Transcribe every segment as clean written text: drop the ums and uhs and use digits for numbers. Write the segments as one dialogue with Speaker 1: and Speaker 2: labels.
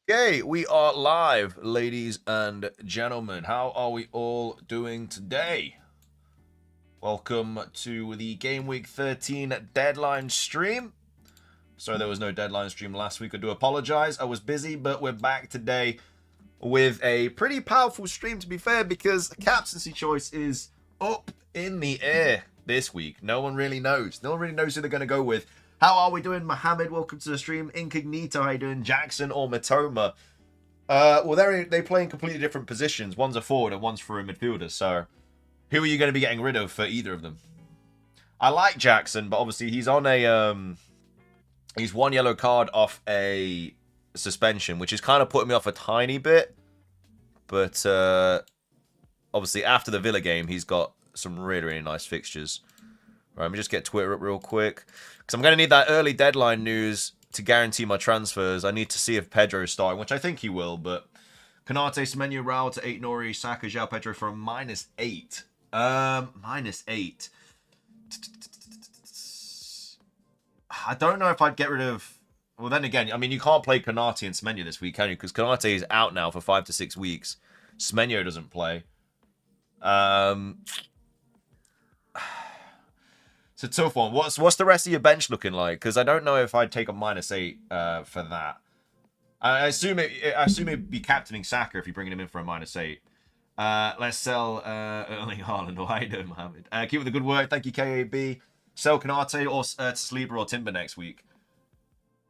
Speaker 1: Yay, we are live, ladies and gentlemen. How are we all doing today? Welcome to the Game Week 13 deadline stream. Sorry there was no deadline stream last week. I do apologize. I was busy, but we're back today with a pretty powerful stream, to be fair, because captaincy choice is up in the air this week. No one really knows. No one really knows who they're going to go with. How are we doing, Mohammed? Welcome to the stream. Incognito, how you doing? Jackson or Matoma? Well, they play in completely different positions. One's a forward and one's for a midfielder. So, who are you going to be getting rid of for either of them? I like Jackson, but obviously he's on a he's one yellow card off a suspension, which is kind of putting me off a tiny bit. But obviously after the Villa game, he's got some really nice fixtures. Right, let me just get Twitter up real quick because I'm going to need that early deadline news to guarantee my transfers. I need to see if Pedro is starting, which I think he will, but Konate, Semenyo, Raul to 8 Nori, Saka, João Pedro for a -8. -8. I don't know if I'd get rid of... Well, then again, I mean, you can't play Konate and Semenyo this week, can you? Because Konate is out now for 5 to 6 weeks. Semenyo doesn't play. It's a tough one. What's the rest of your bench looking like? Because I don't know if I'd take a -8 for that. I assume it'd be captaining Saka if you're bringing him in for a -8. Let's sell Erling Haaland. Why do, Mohammed? Keep up the good work. Thank you, KAB. Sell Konate or Saliba or Timber next week.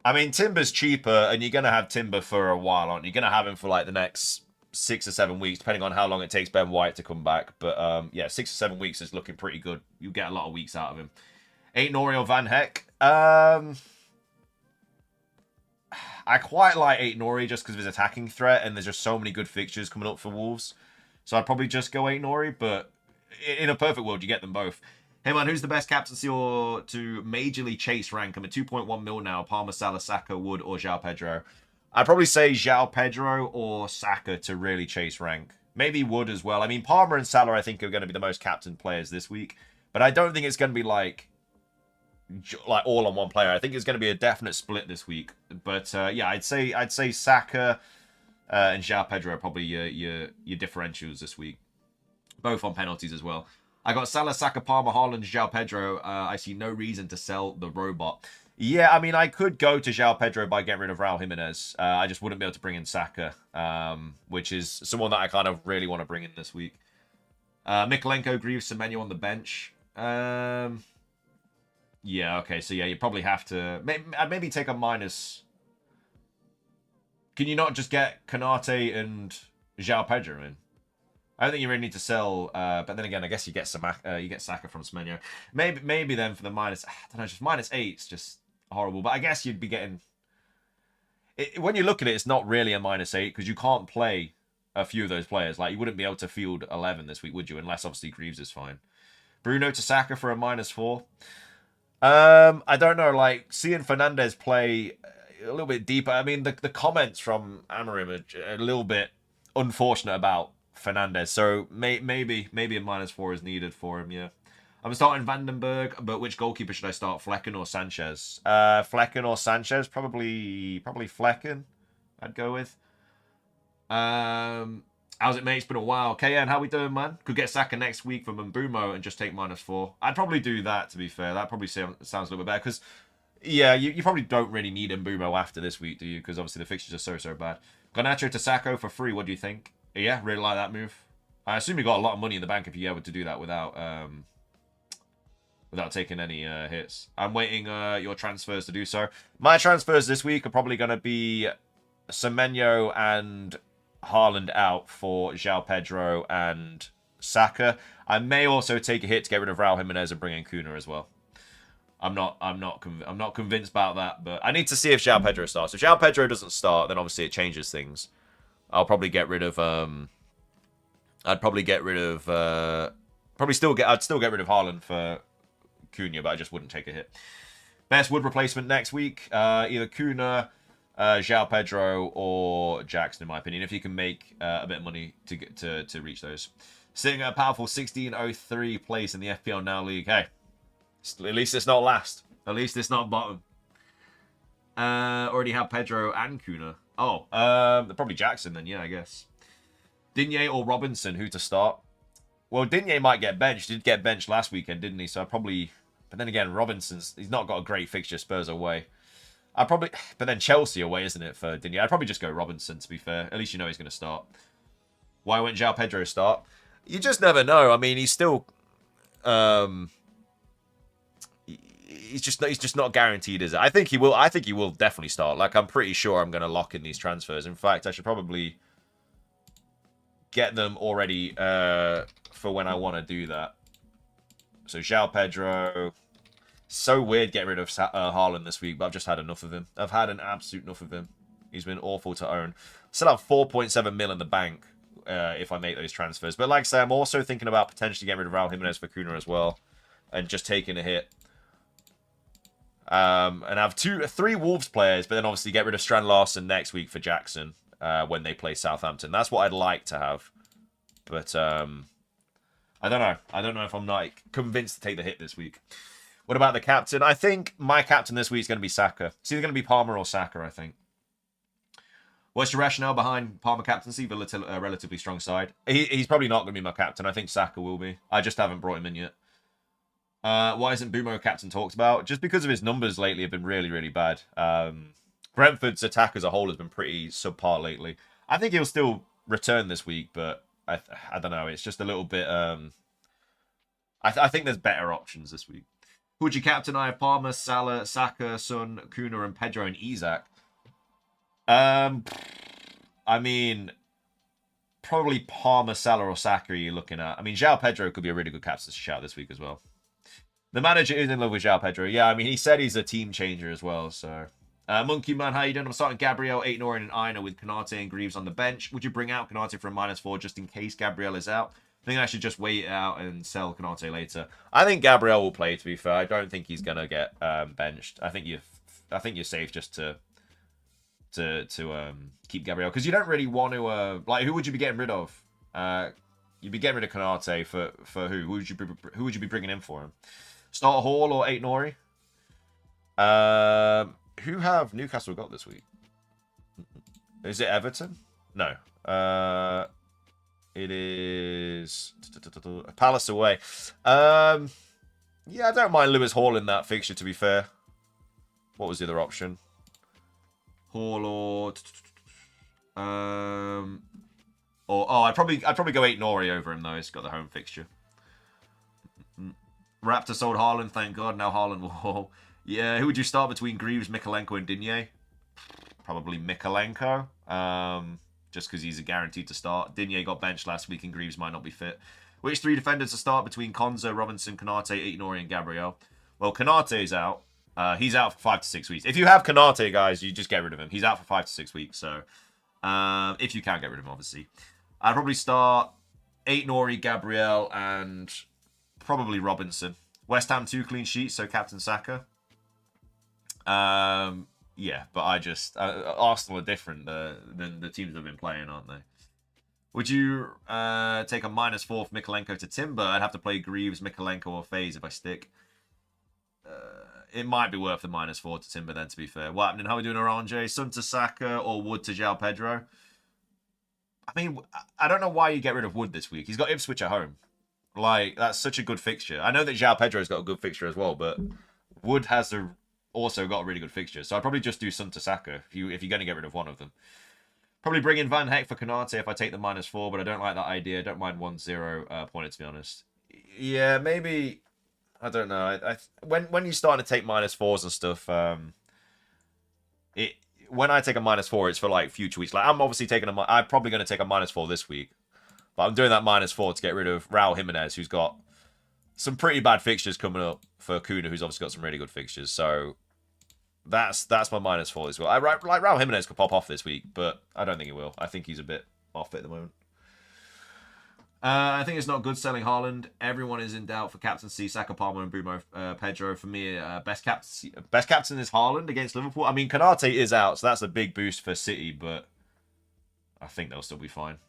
Speaker 1: I mean, Timber's cheaper, and you're going to have Timber for a while, aren't you? You're going to have him for like the next 6 or 7 weeks, depending on how long it takes Ben White to come back. But yeah, 6 or 7 weeks is looking pretty good. You'll get a lot of weeks out of him. 8 Nori or Van Heck. I quite like 8 Nori just because of his attacking threat, and there's just so many good fixtures coming up for Wolves. So I'd probably just go 8 Nori, but in a perfect world, you get them both. Hey man, who's the best captaincy or to majorly chase rank? I'm at 2.1 mil now. Palmer, Salah, Saka, Wood, or João Pedro. I'd probably say João Pedro or Saka to really chase rank. Maybe Wood as well. I mean, Palmer and Salah, I think, are going to be the most captain players this week. But I don't think it's going to be like all on one player. I think it's going to be a definite split this week. But yeah, I'd say Saka and João Pedro are probably your differentials this week. Both on penalties as well. I got Salah, Saka, Palmer, Haaland, João Pedro. I see no reason to sell the robot. Yeah, I mean, I could go to João Pedro by getting rid of Raul Jimenez. I just wouldn't be able to bring in Saka, which is someone that I kind of really want to bring in this week. Mikolenko, Greaves, Semenyo on the bench. Yeah, okay, so yeah, you probably have to... I'd maybe take a minus... Can you not just get Konate and João Pedro in? I don't think you really need to sell, but then again, I guess you get Saka from Semenyo. Maybe then for the minus, I don't know, just -8's just horrible. But I guess you'd be getting... when you look at it, it's not really a -8 because you can't play a few of those players. Like, you wouldn't be able to field 11 this week, would you? Unless, obviously, Greaves is fine. Bruno to Saka for a -4. I don't know, like, seeing Fernandez play a little bit deeper. I mean, the comments from Amorim are a little bit unfortunate about Fernandez, so maybe a -4 is needed for him. Yeah, I'm starting Vandenberg, but which goalkeeper should I start? Flecken or Sanchez? Flecken or Sanchez? Probably Flecken. I'd go with. How's it, mate? It's been a while. KN, how we doing, man? Could get Saka next week for Mbumo and just take -4. I'd probably do that, to be fair. That probably sounds a little bit better because, yeah, you probably don't really need Mbumo after this week, do you? Because obviously the fixtures are so bad. Garnacho to Sacco for free. What do you think? Yeah, really like that move. I assume you got a lot of money in the bank if you're able to do that without taking any hits. I'm waiting your transfers to do so. My transfers this week are probably going to be Semenyo and Haaland out for João Pedro and Saka. I may also take a hit to get rid of Raul Jimenez and bring in Kuna as well. I'm not convinced about that, but I need to see if João Pedro starts. If João Pedro doesn't start, then obviously it changes things. I'll probably get rid of I'd still get rid of Haaland for Cunha, but I just wouldn't take a hit. Best Wood replacement next week, either Cunha, João Pedro, or Jackson, in my opinion. If you can make a bit of money to get to reach those, sitting at a powerful 1603 place in the FPL Now League. Hey, at least it's not last. At least it's not bottom. Already have Pedro and Kuna. Oh, probably Jackson then, yeah, I guess. Digne or Robinson, who to start? Well, Digne might get benched. He did get benched last weekend, didn't he? So I probably... But then again, he's not got a great fixture. Spurs away. But then Chelsea away, isn't it, for Digne? I'd probably just go Robinson, to be fair. At least you know he's going to start. Why won't João Pedro start? You just never know. I mean, he's still... He's just not guaranteed, is it? I think he will definitely start. Like, I'm pretty sure I'm going to lock in these transfers. In fact, I should probably get them already for when I want to do that. So João Pedro. So weird getting rid of Haaland this week, but I've just had enough of him. I've had an absolute enough of him. He's been awful to own. Still have 4.7 mil in the bank if I make those transfers. But like I say, I'm also thinking about potentially getting rid of Raul Jimenez for Kuna as well, and just taking a hit. And have 3 Wolves players, but then obviously get rid of Strand Larsen next week for Jackson when they play Southampton. That's what I'd like to have. But I don't know. I don't know if I'm not convinced to take the hit this week. What about the captain? I think my captain this week is going to be Saka. It's either going to be Palmer or Saka, I think. What's your rationale behind Palmer captaincy? A relatively strong side. He's probably not going to be my captain. I think Saka will be. I just haven't brought him in yet. Why isn't Bumo captain talked about? Just because of his numbers lately have been really, really bad. Brentford's attack as a whole has been pretty subpar lately. I think he'll still return this week, but I don't know. It's just a little bit... I think there's better options this week. Who would you captain? I have Palmer, Salah, Saka, Son, Kuna, and Pedro and Isak. I mean, probably Palmer, Salah, or Saka you're looking at. I mean, João Pedro could be a really good captain to shout this week as well. The manager is in love with João Pedro. Yeah, I mean, he said he's a team changer as well, so... Monkey Man, how you doing? I'm starting Gabriel, Aït-Nouri, and Aina with Konate and Greaves on the bench. Would you bring out Konate for a -4 just in case Gabriel is out? I think I should just wait it out and sell Konate later. I think Gabriel will play, to be fair. I don't think he's going to get benched. I think you're safe just to keep Gabriel. Because you don't really want to... like, who would you be getting rid of? You'd be getting rid of Konate for who? Who would you be bringing in for him? Start Hall or Aït-Nouri? Who have Newcastle got this week? Is it Everton? No. It is Palace away. Yeah, I don't mind Lewis Hall in that fixture, to be fair. What was the other option? Hall or... I'd probably go Aït-Nouri over him, though. He's got the home fixture. Raptor sold Haaland, thank God. Now Haaland will... Yeah, who would you start between Greaves, Mikalenko, and Digne? Probably Mikalenko. Just because he's a guaranteed to start. Digne got benched last week and Greaves might not be fit. Which 3 defenders to start between Konza, Robinson, Konate, Aït-Nouri, and Gabriel? Well, Konate's out. He's out for 5 to 6 weeks. If you have Konate, guys, you just get rid of him. He's out for 5 to 6 weeks, so... if you can get rid of him, obviously. I'd probably start Aït-Nouri, Gabriel, and probably Robinson. West Ham 2 clean sheets, so Captain Saka. Yeah, but Arsenal are different than the teams that have been playing, aren't they? Would you take a -4 for Mikalenko to Timber? I'd have to play Greaves, Mikalenko, or FaZe if I stick. It might be worth the -4 to Timber then, to be fair. What happening? How are we doing, Orange? Son to Saka or Wood to João Pedro? I mean, I don't know why you get rid of Wood this week. He's got Ipswich at home. Like, that's such a good fixture. I know that João Pedro's got a good fixture as well, but Wood has also got a really good fixture. So I'd probably just do Son to Saka if you're going to get rid of one of them. Probably bring in Van Heck for Konate if I take the -4, but I don't like that idea. I don't mind 1-0 pointed, to be honest. Yeah, maybe... I don't know. When you start to take -4s and stuff, when I take a -4, it's for like future weeks. Like I'm obviously taking I'm probably going to take a -4 this week, but I'm doing that -4 to get rid of Raul Jimenez, who's got some pretty bad fixtures coming up for Kuna, who's obviously got some really good fixtures. So that's my -4 as well. Like Raul Jimenez could pop off this week, but I don't think he will. I think he's a bit off it at the moment. I think it's not good selling Haaland. Everyone is in doubt for captaincy. Saka, Palmer, and Bumo Pedro. For me, best captain is Haaland against Liverpool. I mean, Konate is out, so that's a big boost for City, but I think they'll still be fine.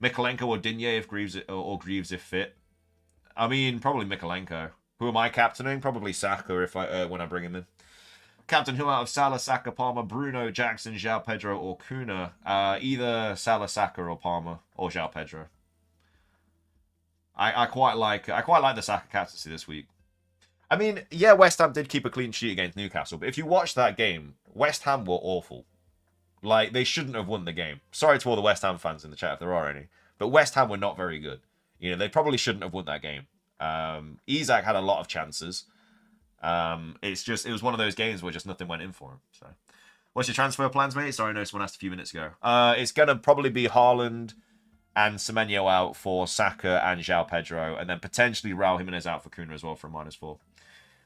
Speaker 1: Mikalenko or Digne if Greaves Greaves if fit. I mean, probably Mikalenko. Who am I captaining? Probably Saka if when I bring him in. Captain who out of Salah, Saka, Palmer, Bruno, Jackson, João Pedro, or Kuna? Either Salah, Saka, or Palmer, or João Pedro. I quite like the Saka captaincy this week. I mean, yeah, West Ham did keep a clean sheet against Newcastle, but if you watch that game, West Ham were awful. Like, they shouldn't have won the game. Sorry to all the West Ham fans in the chat if there are any, but West Ham were not very good. You know, they probably shouldn't have won that game. Isak had a lot of chances. It was one of those games where just nothing went in for him. So, what's your transfer plans, mate? Sorry, I know someone asked a few minutes ago. It's gonna probably be Haaland and Semenyo out for Saka and João Pedro, and then potentially Raul Jimenez out for Kuna as well for a -4.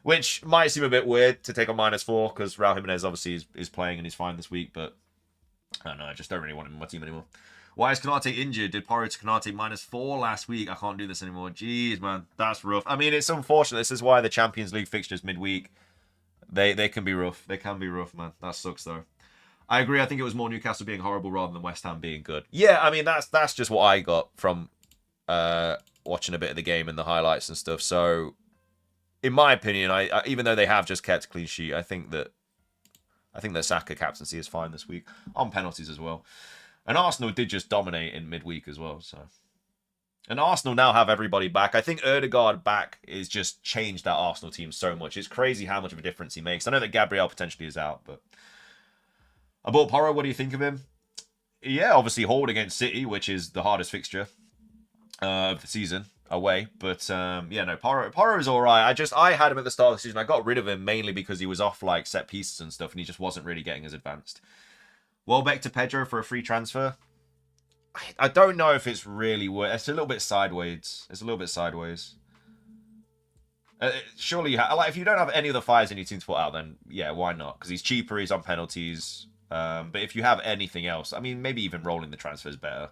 Speaker 1: Which might seem a bit weird to take a -4 because Raul Jimenez obviously is playing and he's fine this week, but I don't know, I just don't really want him in my team anymore. Why is Konate injured? Did Porro to Konate -4 last week? I can't do this anymore. Jeez, man, that's rough. I mean, it's unfortunate. This is why the Champions League fixtures midweek, they can be rough. They can be rough, man. That sucks, though. I agree. I think it was more Newcastle being horrible rather than West Ham being good. Yeah, I mean, that's just what I got from watching a bit of the game and the highlights and stuff. So, in my opinion, I even though they have just kept a clean sheet, I think that Saka captaincy is fine this week on penalties as well. And Arsenal did just dominate in midweek as well. So, and Arsenal now have everybody back. I think Ødegaard back is just changed that Arsenal team so much. It's crazy how much of a difference he makes. I know that Gabriel potentially is out, but I bought Porro. What do you think of him? Yeah, obviously hold against City, which is the hardest fixture of the season away. But yeah, no, Porro is all right. I had him at the start of the season. I got rid of him mainly because he was off like set pieces and stuff, and he just wasn't really getting as advanced. Welbeck to Pedro for a free transfer. I don't know if it's really worth. It's a little bit sideways. Surely, like if you don't have any of the fires in your team to put out, then yeah, why not? Because he's cheaper. He's on penalties. But if you have anything else, I mean, maybe even rolling the transfer is better.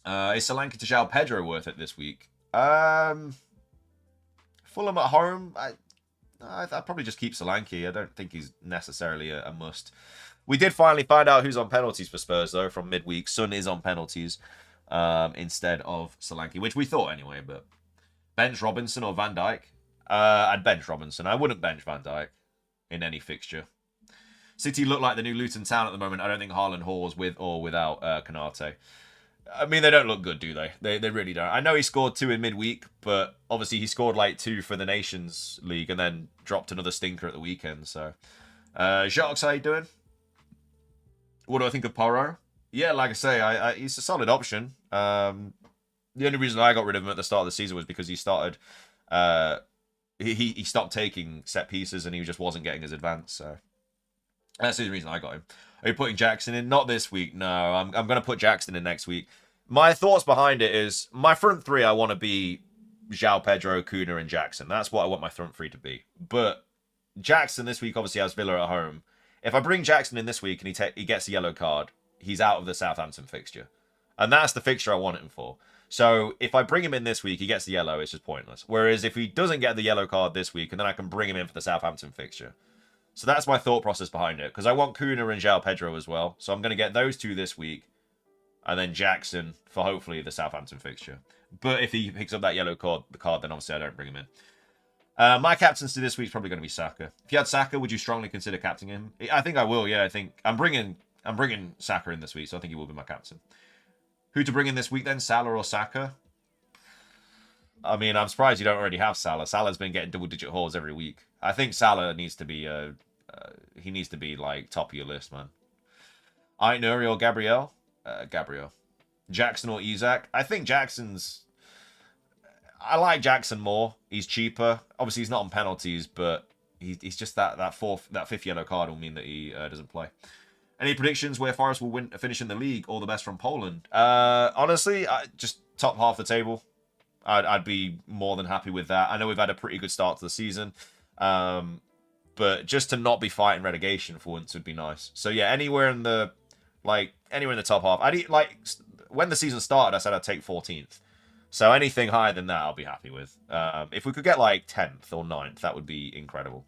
Speaker 1: Is Solanke to João Pedro worth it this week? Fulham at home. I'd probably just keep Solanke. I don't think he's necessarily a must. We did finally find out who's on penalties for Spurs, though, from midweek. Son is on penalties instead of Solanke, which we thought anyway. But bench Robinson or Van Dijk? I'd bench Robinson. I wouldn't bench Van Dijk in any fixture. City look like the new Luton Town at the moment. I don't think Haaland hauls with or without Konate. I mean, they don't look good, do they? They really don't. I know he scored 2 in midweek, but obviously he scored like 2 for the Nations League and then dropped another stinker at the weekend. So, Jacques, how you doing? What do I think of Porro? Yeah, like I say, he's a solid option. The only reason I got rid of him at the start of the season was because he started... He stopped taking set pieces and he just wasn't getting as advanced. So that's the reason I got him. Are you putting Jackson in? Not this week. No, I'm going to put Jackson in next week. My thoughts behind it is my front three, I want to be João Pedro, Kuna, and Jackson. That's what I want my front three to be. But Jackson this week obviously has Villa at home. If I bring Jackson in this week and he gets a yellow card, he's out of the Southampton fixture. And that's the fixture I want him for. So if I bring him in this week, he gets the yellow, it's just pointless. Whereas if he doesn't get the yellow card this week, and then I can bring him in for the Southampton fixture. So that's my thought process behind it. Because I want Kuna and João Pedro as well. So I'm going to get those 2 this week. And then Jackson for hopefully the Southampton fixture. But if he picks up that yellow card, then obviously I don't bring him in. My captaincy this week is probably going to be Saka. If you had Saka, would you strongly consider captaining him? I think I will, yeah. I think I'm bringing Saka in this week, so I think he will be my captain. Who to bring in this week then, Salah or Saka? I mean, I'm surprised you don't already have Salah. Salah's been getting double-digit hauls every week. I think Salah needs to be he needs to be like top of your list, man. Nuri or Gabriel? Gabriel. Jackson or Isak? I think I like Jackson more. He's cheaper. Obviously, he's not on penalties, but he's just that fifth yellow card will mean that he doesn't play. Any predictions where Forest will finish in the league? All the best from Poland. Honestly, just top half the table. I'd be more than happy with that. I know we've had a pretty good start to the season. But just to not be fighting relegation for once would be nice. So yeah, anywhere in the top half. When the season started, I said I'd take 14th. So anything higher than that, I'll be happy with. If we could get like 10th or 9th, that would be incredible.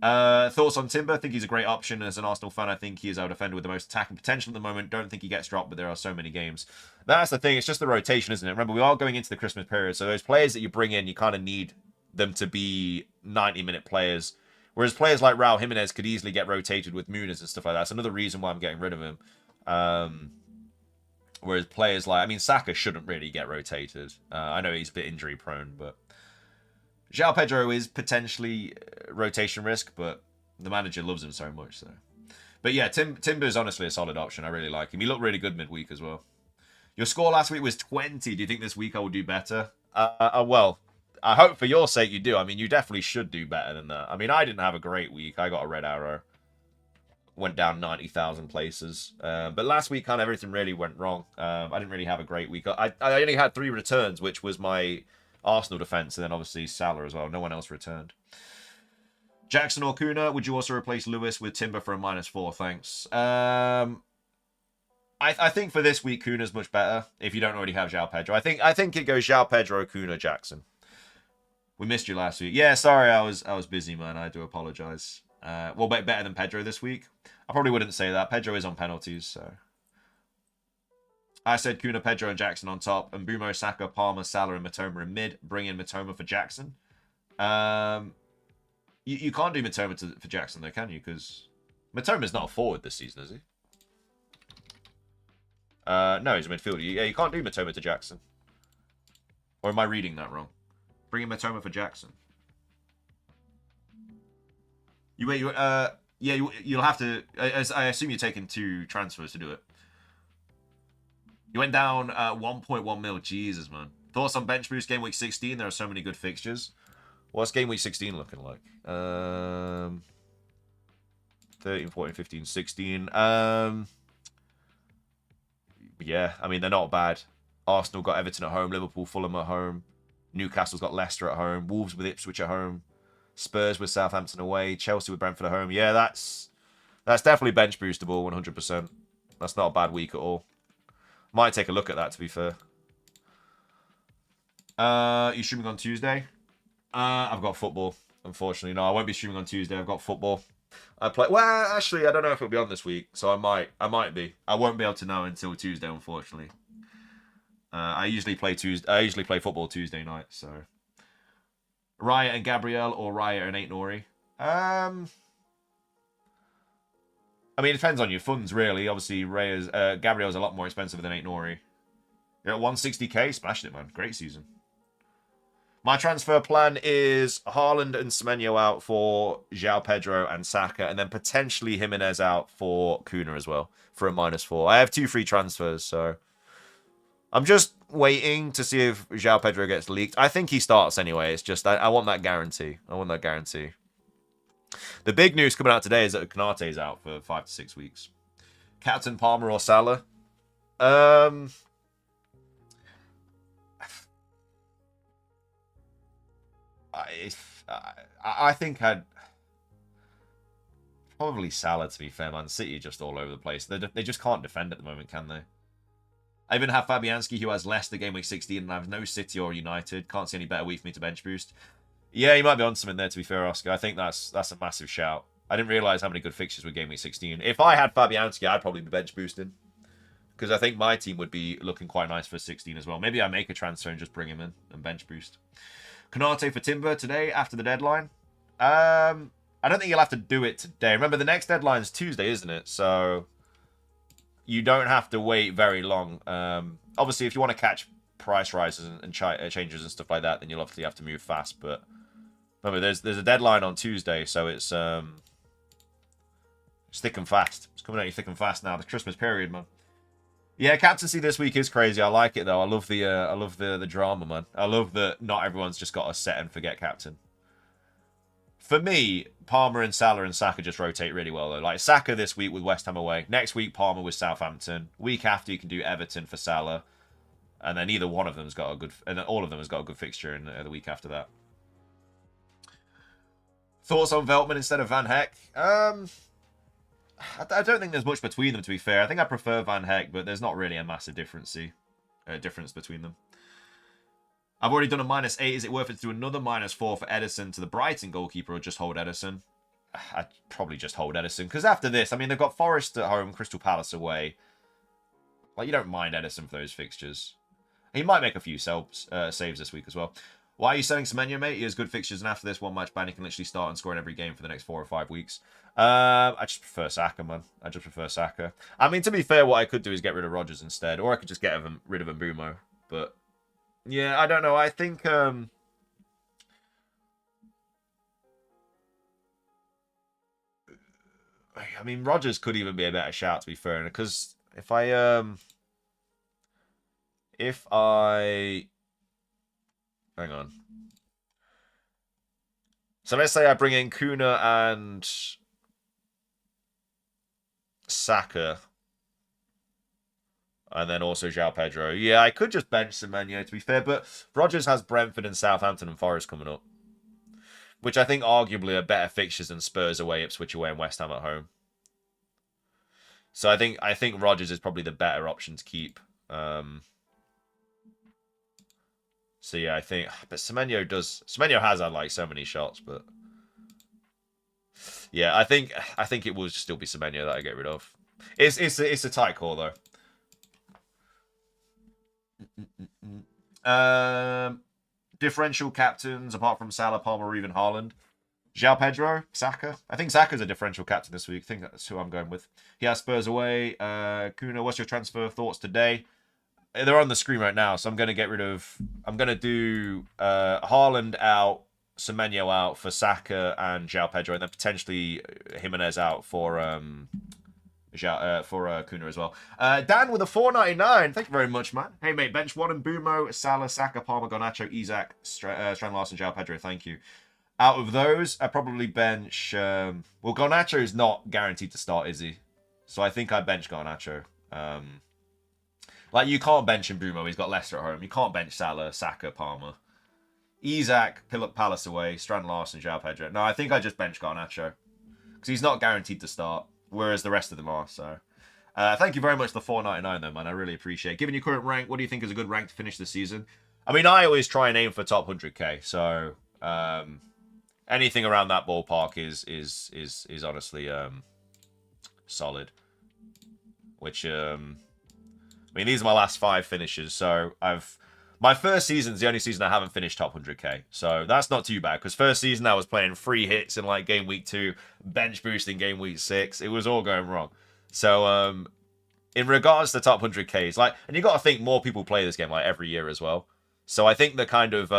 Speaker 1: Thoughts on Timber? I think he's a great option. As an Arsenal fan, I think he is our defender with the most attacking potential at the moment. Don't think he gets dropped, but there are so many games. That's the thing. It's just the rotation, isn't it? Remember, we are going into the Christmas period, so those players that you bring in, you kind of need them to be 90-minute players. Whereas players like Raul Jimenez could easily get rotated with Muniz and stuff like that. That's another reason why I'm getting rid of him. Whereas players like, I mean, Saka shouldn't really get rotated. I know he's a bit injury prone, but João Pedro is potentially rotation risk, but the manager loves him so much. So, but yeah, Timber is honestly a solid option. I really like him. He looked really good midweek as well. Your score last week was 20. Do you think this week I will do better? Well, I hope for your sake you do. I mean, you definitely should do better than that. I mean, I didn't have a great week. I got a red arrow. Went down 90,000 places. But last week, kind of everything really went wrong. I didn't really have a great week. I only had 3 returns, which was my Arsenal defense, and then obviously Salah as well. No one else returned. Jackson or Kuna, would you also replace Lewis with Timber for a -4? Thanks. I think for this week, Kuna's much better if you don't already have João Pedro. I think it goes João Pedro, Kuna, Jackson. We missed you last week. Yeah, sorry, I was busy, man. I do apologize. Well, better than Pedro this week. I probably wouldn't say that. Pedro is on penalties, so. I said Kuna, Pedro, and Jackson on top, and Bumo, Saka, Palmer, Salah, and Matoma in mid. Bring in Matoma for Jackson. You can't do Matoma for Jackson, though, can you? Because Matoma's not a forward this season, is he? No, he's a midfielder. Yeah, you can't do Matoma to Jackson. Or am I reading that wrong? Bring in Matoma for Jackson. You'll have to. I assume you're taking 2 transfers to do it. You went down 1.1 mil. Jesus, man. Thoughts on bench boost game week 16? There are so many good fixtures. What's game week 16 looking like? 13, 14, 15, 16. Yeah, I mean, they're not bad. Arsenal got Everton at home, Liverpool, Fulham at home. Newcastle's got Leicester at home, Wolves with Ipswich at home, Spurs with Southampton away, Chelsea with Brentford at home. Yeah, that's definitely bench boostable, 100%. That's not a bad week at all. Might take a look at that, to be fair. You streaming on Tuesday? I've got football, unfortunately. No, I won't be streaming on Tuesday. I've got football. Well, actually, I don't know if it'll be on this week, so I might be. I won't be able to know until Tuesday, unfortunately. I usually play football Tuesday night, so. Raya and Gabriel or Raya and 8 Nori? I mean, it depends on your funds, really. Obviously, Gabriel's a lot more expensive than 8 Nori. You're at 160k, smashed it, man. Great season. My transfer plan is Haaland and Semenyo out for João Pedro and Saka, and then potentially Jimenez out for Kuna as well for a -4. I have 2 free transfers, so I'm just waiting to see if João Pedro gets leaked. I think he starts anyway. It's just I want that guarantee. The big news coming out today is that Konate is out for 5 to 6 weeks. Captain Palmer or Salah? I think I'd probably Salah, to be fair, man. City are just all over the place. They just can't defend at the moment, can they? I even have Fabianski, who has Leicester game week 16, and I have no City or United. Can't see any better week for me to bench boost. Yeah, you might be on something there, to be fair, Oscar. I think that's a massive shout. I didn't realise how many good fixtures were game week 16. If I had Fabianski, I'd probably be bench boosting. Because I think my team would be looking quite nice for 16 as well. Maybe I make a transfer and just bring him in and bench boost. Konate for Timber today after the deadline. I don't think you'll have to do it today. Remember, the next deadline is Tuesday, isn't it? So you don't have to wait very long. Obviously, if you want to catch price rises and changes and stuff like that, then you'll obviously have to move fast. But remember, there's a deadline on Tuesday, so it's thick and fast. It's coming at you thick and fast now. The Christmas period, man. Yeah, captaincy this week is crazy. I like it though. I love the drama, man. I love that not everyone's just got a set and forget captain. For me, Palmer and Salah and Saka just rotate really well though. Like Saka this week with West Ham away. Next week Palmer with Southampton. Week after you can do Everton for Salah, and then either one of them's got a good, and then all of them has got a good fixture in the week after that. Thoughts on Veltman instead of Van Heck? I don't think there's much between them, to be fair. I think I prefer Van Heck, but there's not really a massive difference between them. I've already done a -8. Is it worth it to do another -4 for Edison to the Brighton goalkeeper, or just hold Edison? I'd probably just hold Edison, because after this, I mean, they've got Forest at home, Crystal Palace away. Like, you don't mind Edison for those fixtures. He might make a few saves this week as well. Why are you selling Semenyo, mate? He has good fixtures, and after this one match ban, he can literally start and score in every game for the next 4 or 5 weeks. I just prefer Saka, man. I just prefer Saka. I mean, to be fair, what I could do is get rid of Rodgers instead, or I could just get rid of Mbumo. But yeah, I don't know. I think I mean, Rodgers could even be a better shout, to be fair, because if I hang on. So let's say I bring in Kuna and Saka. And then also João Pedro. Yeah, I could just bench Semenyo, to be fair. But Rodgers has Brentford and Southampton and Forest coming up. Which I think arguably are better fixtures than Spurs away, Ipswich away, and West Ham at home. So I think Rodgers is probably the better option to keep. So yeah, I think, but Semenyo has had like so many shots, but yeah, I think it will still be Semenyo that I get rid of. It's a tight call though. Differential captains apart from Salah, Palmer, or even Haaland. João Pedro, Saka. I think Saka's a differential captain this week. I think that's who I'm going with. He has Spurs away. Kuna, what's your transfer thoughts today? They're on the screen right now, so I'm going to get rid of... I'm going to do Haaland out, Semenyo out for Saka and João Pedro, and then potentially Jimenez out for Kuna as well. Dan with a $4.99. Thank you very much, man. Hey, mate, bench one and Mbumo, Salah, Saka, Palmer, Garnacho, Isak, Strand Larson, João Pedro. Thank you. Out of those, I probably bench... well, Garnacho is not guaranteed to start, is he? So I think I bench Garnacho. Like, you can't bench Mbumo. He's got Leicester at home. You can't bench Salah, Saka, Palmer. Isak, Palace away, Strand Larson, João Pedro. No, I think I just bench Garnacho. Because he's not guaranteed to start, whereas the rest of them are, so... thank you very much for the $4.99 though, man. I really appreciate it. Given your current rank, what do you think is a good rank to finish the season? I mean, I always try and aim for top 100k, so... anything around that ballpark is honestly solid. Which I mean, these are my last 5 finishes, so my first season's the only season I haven't finished top 100k, so that's not too bad. Because first season I was playing free hits in like game week 2, bench boosting game week 6. It was all going wrong. So in regards to top 100ks, like, and you got to think more people play this game like every year as well. So I think the kind of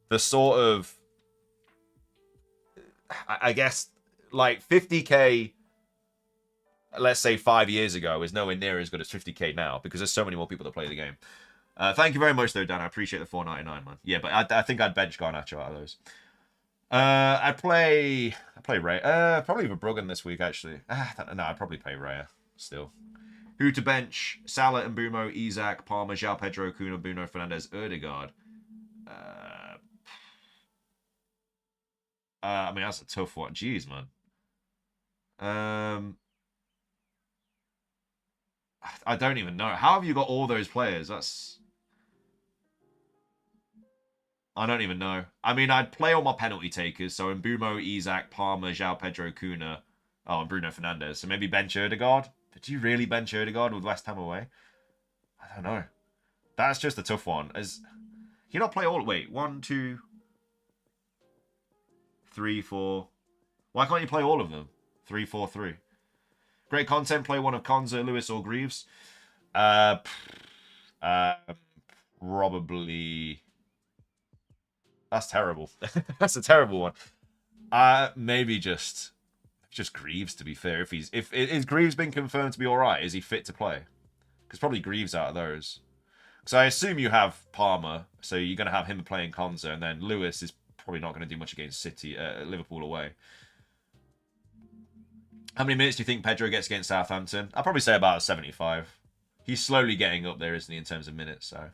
Speaker 1: the sort of, I guess, like 50k, let's say 5 years ago, is nowhere near as good as 50k now because there's so many more people that play the game. Thank you very much, though, Dan. I appreciate the $4.99, man. Yeah, but I think I'd bench Garnacho out of those. I play Ray. Probably Verbruggen this week, actually. No, I'd probably play Raya still. Who to bench? Salah, Mbumo, Isak, Palmer, João Pedro, Kuna, Bruno Fernandes, Ødegaard. I mean, that's a tough one. Jeez, man. I don't even know. How have you got all those players? I don't even know. I mean, I'd play all my penalty takers. So Mbumo, Isak, Palmer, João Pedro, Kuna, and Bruno Fernandes. So maybe bench Ødegaard. Did you really bench Ødegaard with West Ham away? I don't know. That's just a tough one. You not play all... Wait, 1, 2, 3, 4... Why can't you play all of them? 3, 4, 3. Great content. Play one of Konza, Lewis, or Greaves. Probably... That's terrible. That's a terrible one. Maybe just Greaves, to be fair. Is Greaves been confirmed to be all right? Is he fit to play? Because probably Greaves out of those. Because I assume you have Palmer, so you're going to have him playing Konza, and then Lewis is probably not going to do much against City, Liverpool away. How many minutes do you think Pedro gets against Southampton? I'll probably say about 75. He's slowly getting up there, isn't he, in terms of minutes? So,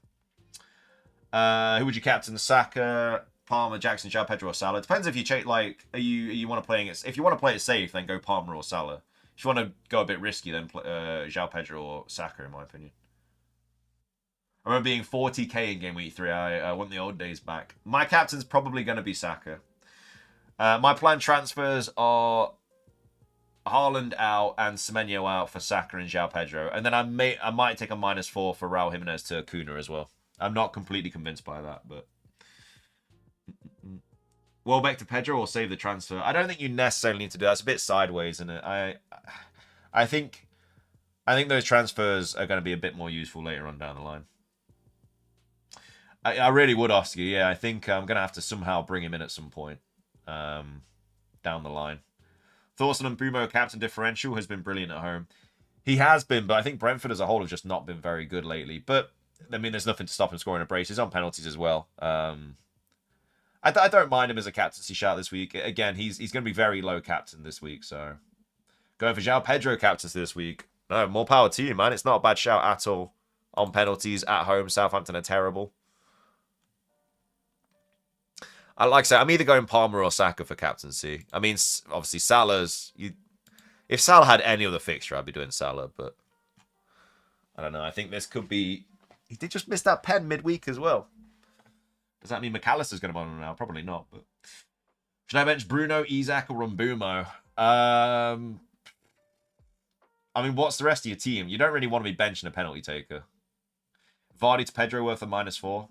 Speaker 1: who would you captain? Saka, Palmer, Jackson, João Pedro, or Salah? Depends if you you want to play it. If you want to play it safe, then go Palmer or Salah. If you want to go a bit risky, then play João Pedro or Saka, in my opinion. I remember being 40k in game week 3. I want the old days back. My captain's probably going to be Saka. My planned transfers are Haaland out and Semenyo out for Saka and João Pedro. And then I might take a -4 for Raul Jimenez to Kuna as well. I'm not completely convinced by that, but Welbeck to Pedro or save the transfer? I don't think you necessarily need to do that. It's a bit sideways, isn't it? I think those transfers are going to be a bit more useful later on down the line. I really would ask you. Yeah, I think I'm going to have to somehow bring him in at some point down the line. Thoughts on Mbumo captain differential has been brilliant at home. He has been, but I think Brentford as a whole have just not been very good lately. But, I mean, there's nothing to stop him scoring a brace. He's on penalties as well. I don't mind him as a captaincy shout this week. Again, he's going to be very low captain this week, so going for João Pedro captaincy this week. No, more power to you, man. It's not a bad shout at all. On penalties at home, Southampton are terrible. I like I say, I'm either going Palmer or Saka for captaincy. I mean, obviously Salah's. If Salah had any other fixture, I'd be doing Salah, but I don't know. I think this could be. He did just miss that pen midweek as well. Does that mean McAllister's going to be on now? Probably not. But should I bench Bruno, Isak, or Mbumo? I mean, what's the rest of your team? You don't really want to be benching a penalty taker. Vardy to Pedro worth a -4.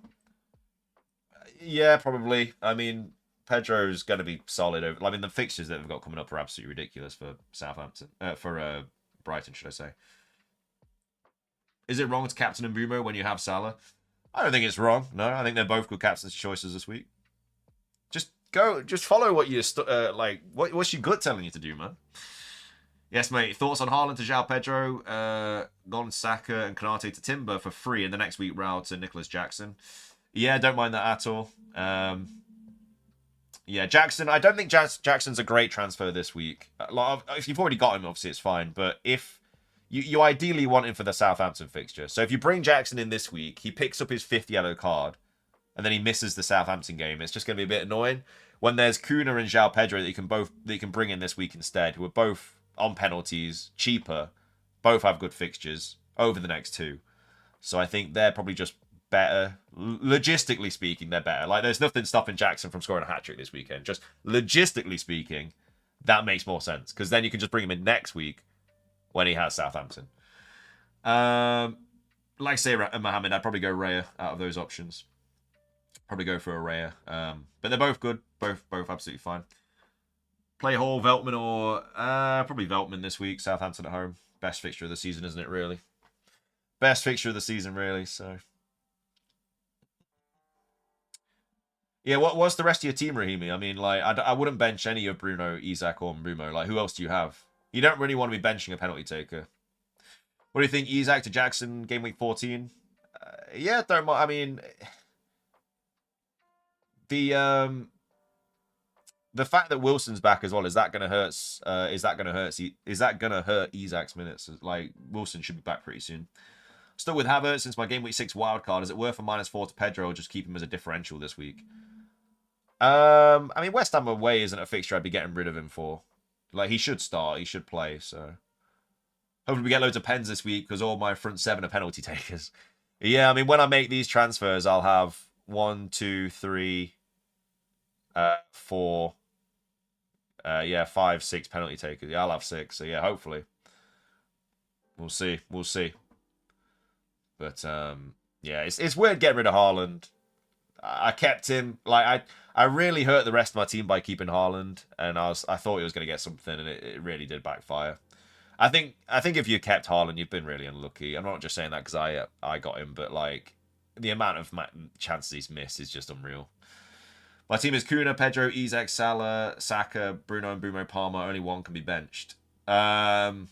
Speaker 1: Yeah, probably. I mean, Pedro's going to be solid. I mean, the fixtures that they've got coming up are absolutely ridiculous for Southampton. For Brighton, should I say. Is it wrong to captain Mbumo when you have Salah? I don't think it's wrong. No, I think they're both good captain's choices this week. Just follow what you like. What's your gut telling you to do, man? Yes, mate. Thoughts on Haaland to João Pedro, Gon Saka and Konate to Timber for free in the next week route to Nicholas Jackson. Yeah, don't mind that at all. Yeah, Jackson. I don't think Jackson's a great transfer this week. If you've already got him, obviously it's fine. But if you ideally want him for the Southampton fixture. So if you bring Jackson in this week, he picks up his 5th yellow card, and then he misses the Southampton game. It's just going to be a bit annoying. When there's Kuna and João Pedro that you can bring in this week instead, who are both on penalties, cheaper, both have good fixtures over the next 2. So I think they're probably just better. Logistically speaking, they're better. Like, there's nothing stopping Jackson from scoring a hat-trick this weekend. Just logistically speaking, that makes more sense. Because then you can just bring him in next week when he has Southampton. Like I say, Mohamed, I'd probably go Raya out of those options. Probably go for a Raya. But they're both good. Both absolutely fine. Play Hall, Veltman, or probably Veltman this week. Southampton at home. Best fixture of the season, isn't it, really? Best fixture of the season, really, so... Yeah, what's the rest of your team, Rahimi? I mean, like, I wouldn't bench any of Bruno, Isak, or Mbumo. Like, who else do you have? You don't really want to be benching a penalty taker. What do you think, Isak to Jackson, game week 14? Yeah, don't mind. I mean, the fact that Wilson's back as well, is that going to hurt? Is that going to hurt Isak's minutes? Like, Wilson should be back pretty soon. Still with Havertz since my game week 6 wildcard. Is it worth a -4 to Pedro or just keep him as a differential this week? I mean, West Ham away isn't a fixture I'd be getting rid of him for. Like, he should start. He should play, so... Hopefully we get loads of pens this week because all my front 7 are penalty takers. Yeah, I mean, when I make these transfers, I'll have 1, 2, 3, 4... 5, 6 penalty takers. Yeah, I'll have 6, so yeah, hopefully. We'll see. We'll see. But, yeah, it's weird getting rid of Haaland. I kept him. Like, I really hurt the rest of my team by keeping Haaland, and I thought he was going to get something, and it really did backfire. I think if you kept Haaland, you've been really unlucky. I'm not just saying that because I got him, but like the amount of chances he's missed is just unreal. My team is Kuna, Pedro, Isak, Salah, Saka, Bruno, and Mbumo, Palmer. Only one can be benched. Maybe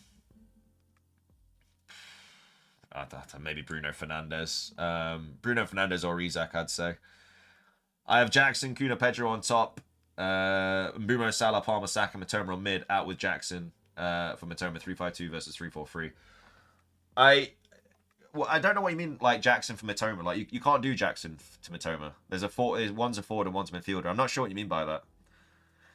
Speaker 1: Bruno Fernandes. Bruno Fernandes or Isak, I'd say. I have Jackson, Kuna, Pedro on top. Mbumo, Salah, Palmer, Saka, Matoma on mid. Out with Jackson for Matoma 3-5-2 versus 3-4-3. I don't know what you mean, like Jackson for Matoma. Like you can't do Jackson to Matoma. One's a forward and one's a midfielder. I'm not sure what you mean by that.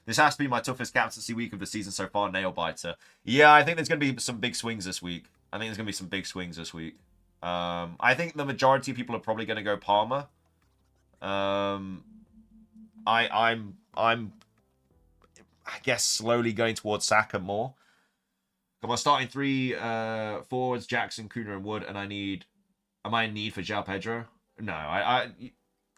Speaker 1: This has to be my toughest captaincy week of the season so far, nail biter. Yeah, I think there's going to be some big swings this week. I think the majority of people are probably going to go Palmer. I'm I guess slowly going towards Saka more. Got my starting 3 forwards: Jackson, Kuna, and Wood, and am I in need for João Pedro? No,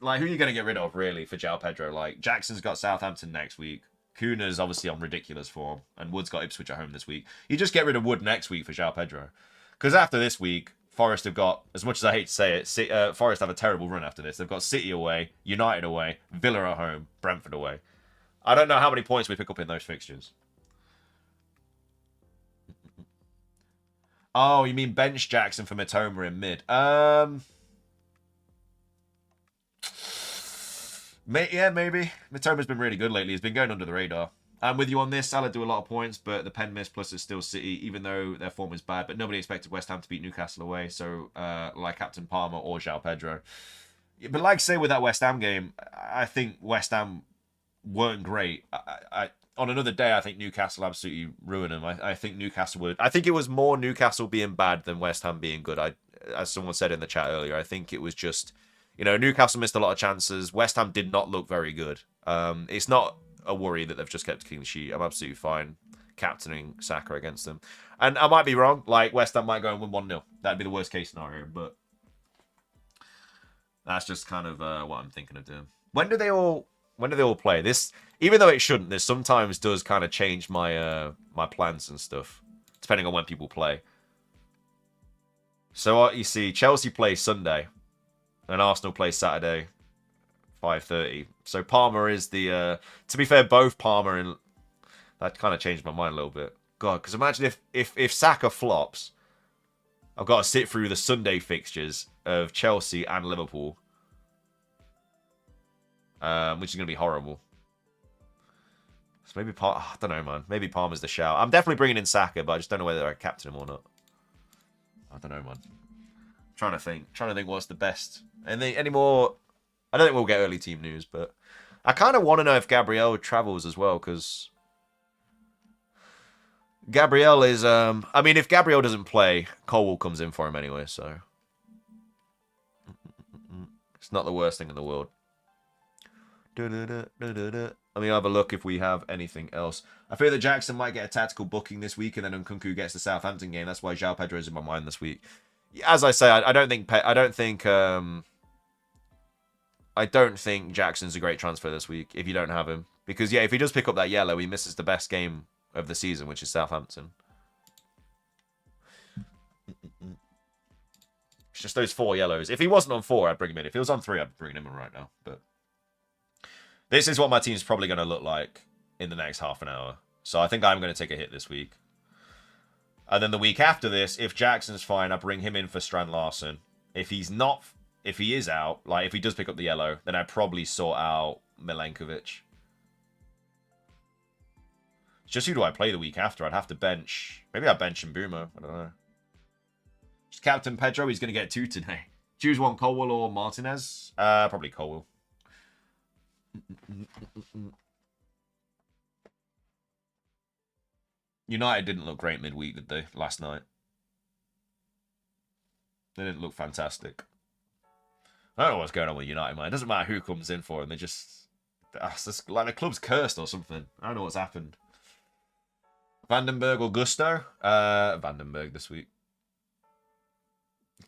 Speaker 1: like, who are you going to get rid of, really, for João Pedro? Like, Jackson's got Southampton next week. Kuna's obviously on ridiculous form. And Wood's got Ipswich at home this week. You just get rid of Wood next week for João Pedro. Because after this week, Forest have got, as much as I hate to say it, Forest have a terrible run after this. They've got City away, United away, Villa at home, Brentford away. I don't know how many points we pick up in those fixtures. Oh, you mean bench Jackson for Mitoma in mid? Yeah, maybe. Mitoma's been really good lately. He's been going under the radar. I'm with you on this. Salah do a lot of points, but the pen miss plus is still City, even though their form is bad. But nobody expected West Ham to beat Newcastle away. So, like Captain Palmer or João Pedro. But like I say with that West Ham game, I think West Ham weren't great. On another day, I think Newcastle absolutely ruined them. I think Newcastle would. I think it was more Newcastle being bad than West Ham being good. As someone said in the chat earlier, I think it was just, you know, Newcastle missed a lot of chances. West Ham did not look very good. It's not a worry that they've just kept a clean sheet. I'm absolutely fine captaining Saka against them. And I might be wrong. Like, West Ham might go and win 1-0. That'd be the worst case scenario. But that's just kind of what I'm thinking of doing. When do they all play? This, even though it shouldn't, this sometimes does kind of change my my plans and stuff, depending on when people play. So you see, Chelsea plays Sunday, and Arsenal plays Saturday, 5:30. So Palmer is the. To be fair, both Palmer and that kind of changed my mind a little bit. God, because imagine if Saka flops, I've got to sit through the Sunday fixtures of Chelsea and Liverpool. Which is going to be horrible. So maybe I don't know, man. Maybe Palmer's the shout. I'm definitely bringing in Saka, but I just don't know whether I captain him or not. I don't know, man. Trying to think what's the best. Any more? I don't think we'll get early team news, but I kind of want to know if Gabriel travels as well, because Gabriel is. I mean, if Gabriel doesn't play, Colwell comes in for him anyway, so it's not the worst thing in the world. Let me have a look if we have anything else. I feel that Jackson might get a tactical booking this week, and then Nkunku gets the Southampton game. That's why João Pedro is in my mind this week. As I say, I don't think Jackson's a great transfer this week if you don't have him, because yeah, if he does pick up that yellow, he misses the best game of the season, which is Southampton. It's just those 4 yellows. If he wasn't on 4, I'd bring him in. If he was on 3, I'd bring him in right now, but. This is what my team's probably going to look like in the next half an hour. So I think I'm going to take a hit this week. And then the week after this, if Jackson's fine, I bring him in for Strand Larson. If he is out, like if he does pick up the yellow, then I'd probably sort out Milenkovic. Just who do I play the week after? I'd have to bench. Maybe I'd bench Mbumo. I don't know. Just Captain Pedro, he's going to get 2 today. Choose one, Colwell or Martinez? Probably Colwell. United didn't look great midweek, did they, last night? They didn't look fantastic. I don't know what's going on with United, man. It doesn't matter who comes in for them. They just... It's just like the club's cursed or something. I don't know what's happened. Vandenberg or Gusto? Vandenberg this week.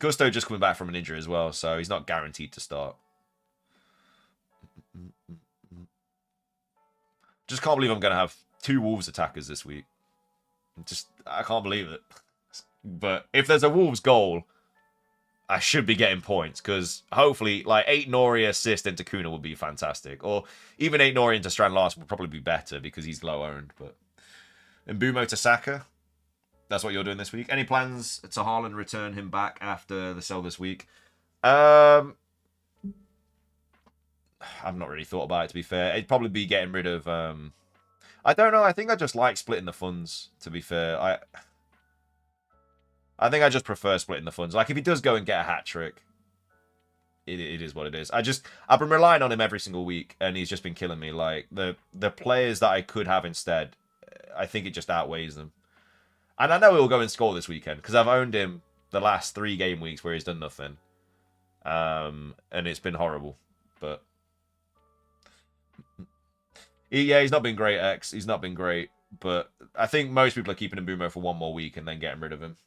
Speaker 1: Gusto just coming back from an injury as well, so he's not guaranteed to start. Just can't believe I'm going to have 2 Wolves attackers this week. I can't believe it. But if there's a Wolves goal, I should be getting points, because hopefully, like, 8-Nori assist into Kuna would be fantastic. Or even 8-Nori into Strand Larson would probably be better, because he's low-owned. But Mbumo to Saka, that's what you're doing this week. Any plans to Haaland return him back after the sell this week? I've not really thought about it, to be fair. It'd probably be getting rid of... I don't know. I think I just like splitting the funds, to be fair. I think I just prefer splitting the funds. Like, if he does go and get a hat-trick, it is what it is. I've been relying on him every single week, and he's just been killing me. Like, the players that I could have instead, I think it just outweighs them. And I know he'll go and score this weekend, because I've owned him the last 3 game weeks where he's done nothing. And it's been horrible. But... yeah, he's not been great, X. He's not been great. But I think most people are keeping Mbumo for 1 more week and then getting rid of him.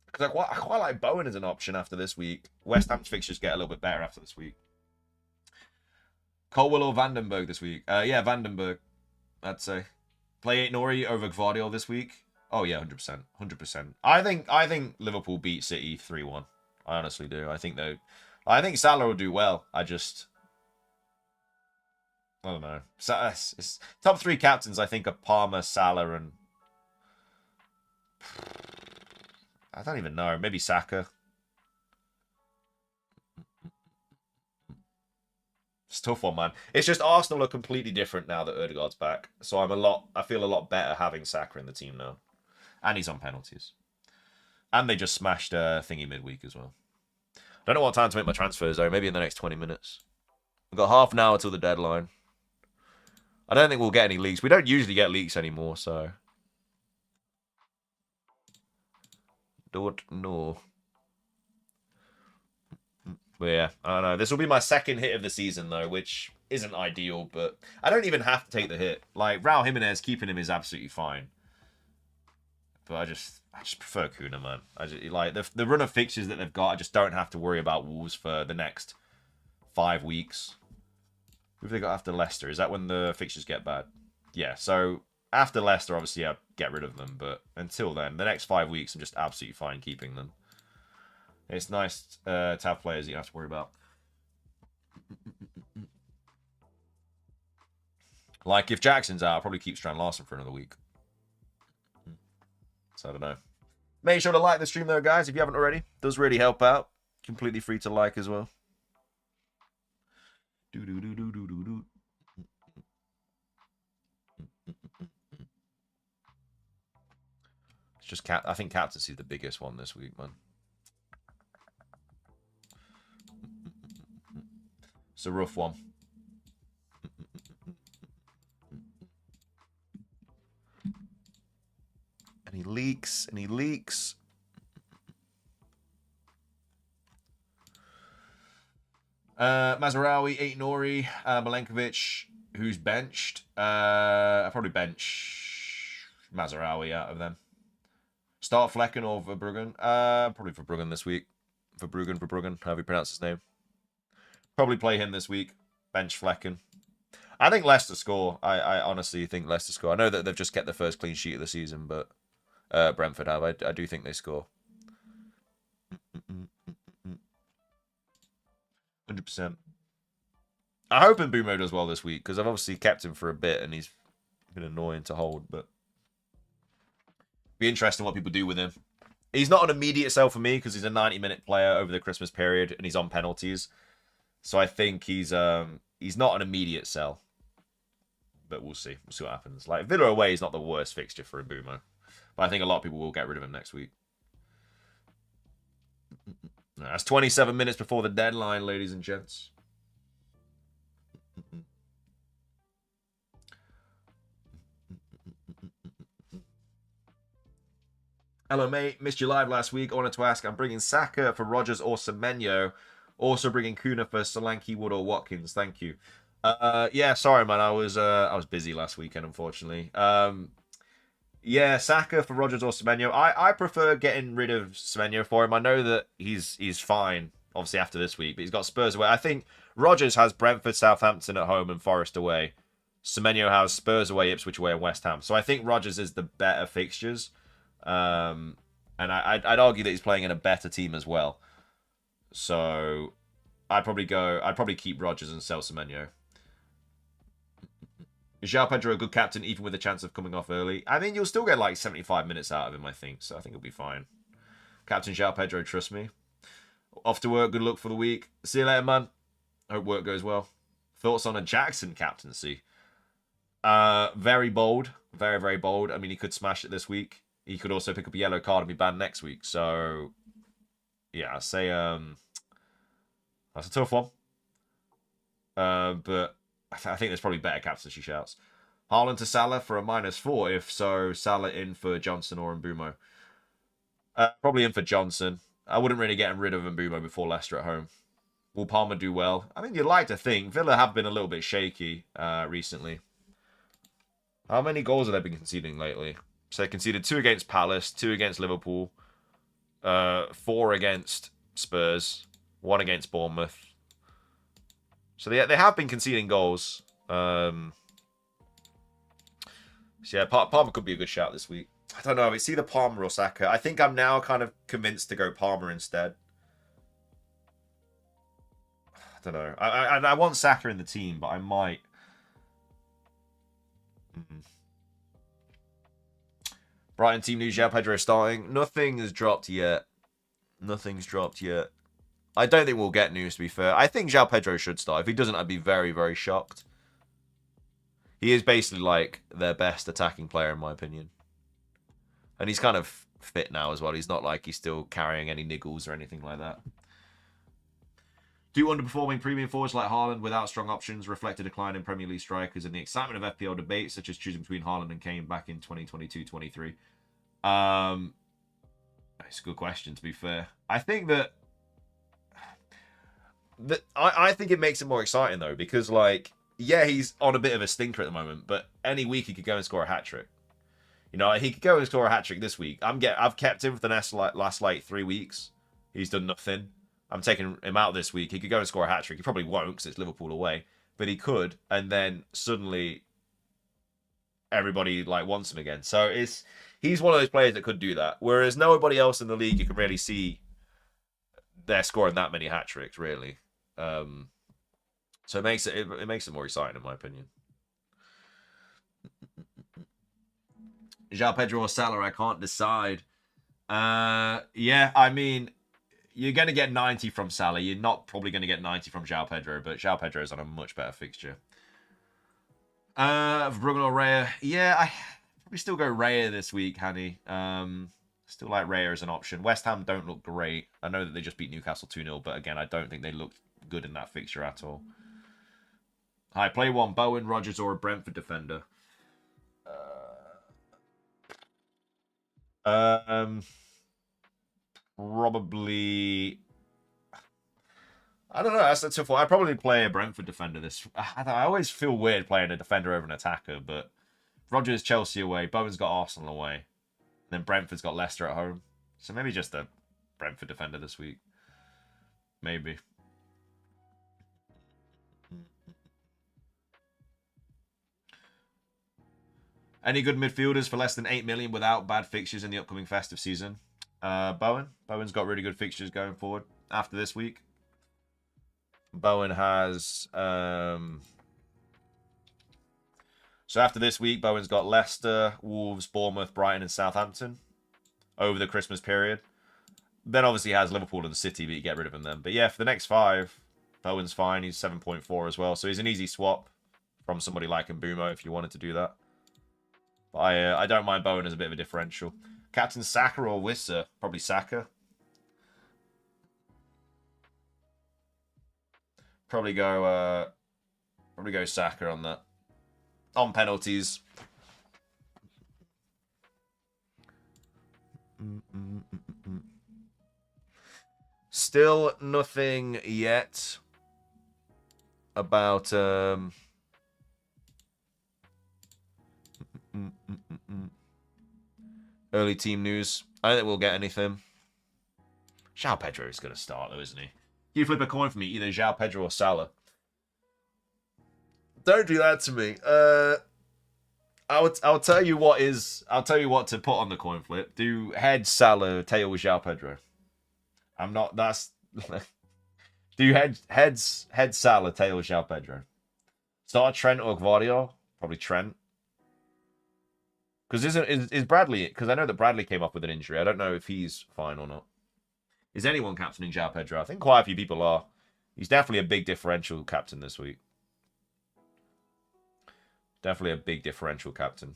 Speaker 1: Because I quite like Bowen as an option after this week. West Ham's fixtures get a little bit better after this week. Colwell or Vandenberg this week? Yeah, Vandenberg, I'd say. Play 8 Nori over Gvardiol this week. Oh yeah, 100%. 100%. I think Liverpool beat City 3-1. I honestly do. I think Salah will do well. I don't know. It's top 3 captains, I think, are Palmer, Salah, and I don't even know. Maybe Saka. It's a tough one, man. It's just Arsenal are completely different now that Ødegaard's back. So I feel a lot better having Saka in the team now. And he's on penalties. And they just smashed Thingy midweek as well. I don't know what time to make my transfers, though. Maybe in the next 20 minutes. We've got half an hour till the deadline. I don't think we'll get any leaks. We don't usually get leaks anymore, so... Don't know. But yeah, I don't know. This will be my second hit of the season, though, which isn't ideal, but I don't even have to take the hit. Like, Raul Jimenez, keeping him is absolutely fine. But I just prefer Kuna, man. Like, the run of fixtures that they've got, I just don't have to worry about Wolves for the next 5 weeks. Who have they got after Leicester? Is that when the fixtures get bad? Yeah, so after Leicester, obviously, I'd get rid of them. But until then, the next 5 weeks, I'm just absolutely fine keeping them. It's nice to have players you don't have to worry about. Like, if Jackson's out, I'll probably keep Strand Larson for another week. So, I don't know. Make sure to like the stream, though, guys, if you haven't already. It does really help out. Completely free to like as well. It's just I think captaincy is the biggest one this week, man. It's a rough one. Any leaks? Any leaks? Mazraoui, 8 Nori, Milenkovic, who's benched. I'll probably bench Mazraoui out of them. Start Flecken or Verbruggen? Probably Verbruggen this week. Verbruggen, however you pronounce his name. Probably play him this week. Bench Flecken. I think Leicester score. I honestly think Leicester score. I know that they've just kept the first clean sheet of the season, but Brentford have. I do think they score. 100%. I hope Mbumo does well this week, because I've obviously kept him for a bit, and he's been annoying to hold, but be interesting what people do with him. He's not an immediate sell for me, because he's a 90-minute player over the Christmas period, and he's on penalties. So I think he's not an immediate sell. But we'll see. We'll see what happens. Like, Villa away is not the worst fixture for Mbumo. But I think a lot of people will get rid of him next week. That's 27 minutes before the deadline, ladies and gents. Hello, mate. Missed you live last week. I wanted to ask, I'm bringing Saka for Rodgers or Semenyo. Also bringing Kuna for Solanke, Wood, or Watkins. Thank you. Yeah, sorry, man. I was busy last weekend, unfortunately. Yeah, Saka for Rodgers or Semenyo. I prefer getting rid of Semenyo for him. I know that he's fine, obviously, after this week, but he's got Spurs away. I think Rodgers has Brentford, Southampton at home, and Forest away. Semenyo has Spurs away, Ipswich away, and West Ham. So I think Rodgers is the better fixtures. And I'd argue that he's playing in a better team as well. So I'd probably keep Rodgers and sell Semenyo. Is João Pedro a good captain, even with a chance of coming off early? I mean, you'll still get like 75 minutes out of him, I think. So I think he'll be fine. Captain João Pedro, trust me. Off to work. Good luck for the week. See you later, man. Hope work goes well. Thoughts on a Jackson captaincy? Very bold. Very, very bold. I mean, he could smash it this week. He could also pick up a yellow card and be banned next week. So, yeah, I'd say that's a tough one. But I think there's probably better captaincy shouts. Haaland to Salah for a -4. If so, Salah in for Johnson or Mbumo. Probably in for Johnson. I wouldn't really get rid of Mbumo before Leicester at home. Will Palmer do well? I mean, you'd like to think. Villa have been a little bit shaky recently. How many goals have they been conceding lately? So they conceded 2 against Palace, 2 against Liverpool, 4 against Spurs, 1 against Bournemouth. So they have been conceding goals. So yeah, Palmer could be a good shout this week. I don't know. It's either Palmer or Saka. I think I'm now kind of convinced to go Palmer instead. I don't know. I want Saka in the team, but I might. Brighton team news, João Pedro starting. Nothing has dropped yet. Nothing's dropped yet. I don't think we'll get news, to be fair. I think João Pedro should start. If he doesn't, I'd be very, very shocked. He is basically like their best attacking player, in my opinion. And he's kind of fit now as well. He's not like he's still carrying any niggles or anything like that. Do underperforming premium forwards like Haaland without strong options reflect a decline in Premier League strikers and the excitement of FPL debates, such as choosing between Haaland and Kane back in 2022-23? It's a good question, to be fair. I think that... I think it makes it more exciting, though, because, like, yeah, he's on a bit of a stinker at the moment, but any week he could go and score a hat-trick. You know, he could go and score a hat-trick this week. I've kept him for the last 3 weeks. He's done nothing. I'm taking him out this week. He could go and score a hat-trick. He probably won't because it's Liverpool away. But he could. And then suddenly everybody wants him again. So he's one of those players that could do that. Whereas nobody else in the league you can really see they're scoring that many hat-tricks, really. So it makes it more exciting, in my opinion. João Pedro or Salah, I can't decide. Yeah, I mean... You're going to get 90 from Salah. You're not probably going to get 90 from João Pedro, but João Pedro is on a much better fixture. Bruggen or Raya? Yeah, I probably still go Raya this week, Hanny. Still like Raya as an option. West Ham don't look great. I know that they just beat Newcastle 2-0, but again, I don't think they looked good in that fixture at all. Hi, play one, Bowen, Rodgers, or a Brentford defender. Probably... I don't know. That's a tough one. I'd probably play a Brentford defender this... I always feel weird playing a defender over an attacker, but Rodgers, Chelsea away. Bowen's got Arsenal away. And then Brentford's got Leicester at home. So maybe just a Brentford defender this week. Maybe. Any good midfielders for less than 8 million without bad fixtures in the upcoming festive season? Bowen's got really good fixtures going forward after this week. Bowen has... So after this week, Bowen's got Leicester, Wolves, Bournemouth, Brighton, and Southampton over the Christmas period. Then obviously he has Liverpool and City, but you get rid of him then. But yeah, for the next 5, Bowen's fine. He's 7.4 as well. So he's an easy swap from somebody like Mbumo if you wanted to do that. But I don't mind Bowen as a bit of a differential. Captain Saka or Wissa? Probably Saka. Probably go Saka on that. On penalties. Still nothing yet about early team news. I don't think we'll get anything. João Pedro is going to start though, isn't he? You flip a coin for me, either João Pedro or Salah. Don't do that to me. I'll tell you what to put on the coin flip. Do head Salah, tail João Pedro. I'm not. That's. Do heads Salah, tail João Pedro. Start Trent or Gvardiol. Probably Trent. Because is Bradley? Because I know that Bradley came up with an injury. I don't know if he's fine or not. Is anyone captaining João Pedro? I think quite a few people are. He's definitely a big differential captain this week. Definitely a big differential captain.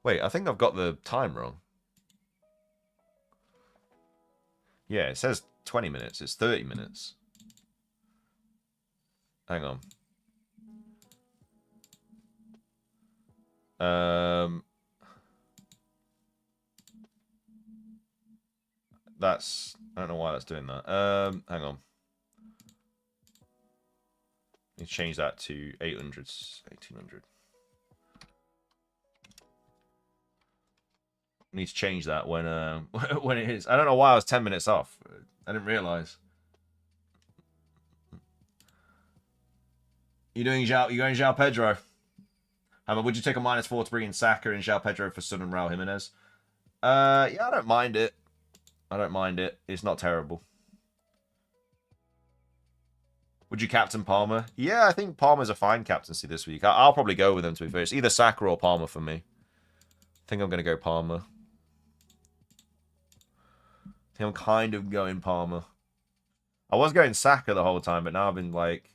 Speaker 1: Wait, I think I've got the time wrong. Yeah, it says 20 minutes. It's 30 minutes. Hang on. I don't know why that's doing that. Hang on. Let's change that to 800s, 1800. need to change that when when it is. I don't know why I was 10 minutes off. I didn't realize. You going João Pedro? How about would you take a -4 to bring in Saka and João Pedro for Son and Raul Jimenez? Yeah, I don't mind it. I don't mind it. It's not terrible. Would you captain Palmer? Yeah, I think Palmer's a fine captaincy this week. I'll probably go with him, to be fair. It's either Saka or Palmer for me. I think I'm going to go Palmer. I think I'm kind of going Palmer. I was going Saka the whole time, but now I've been like...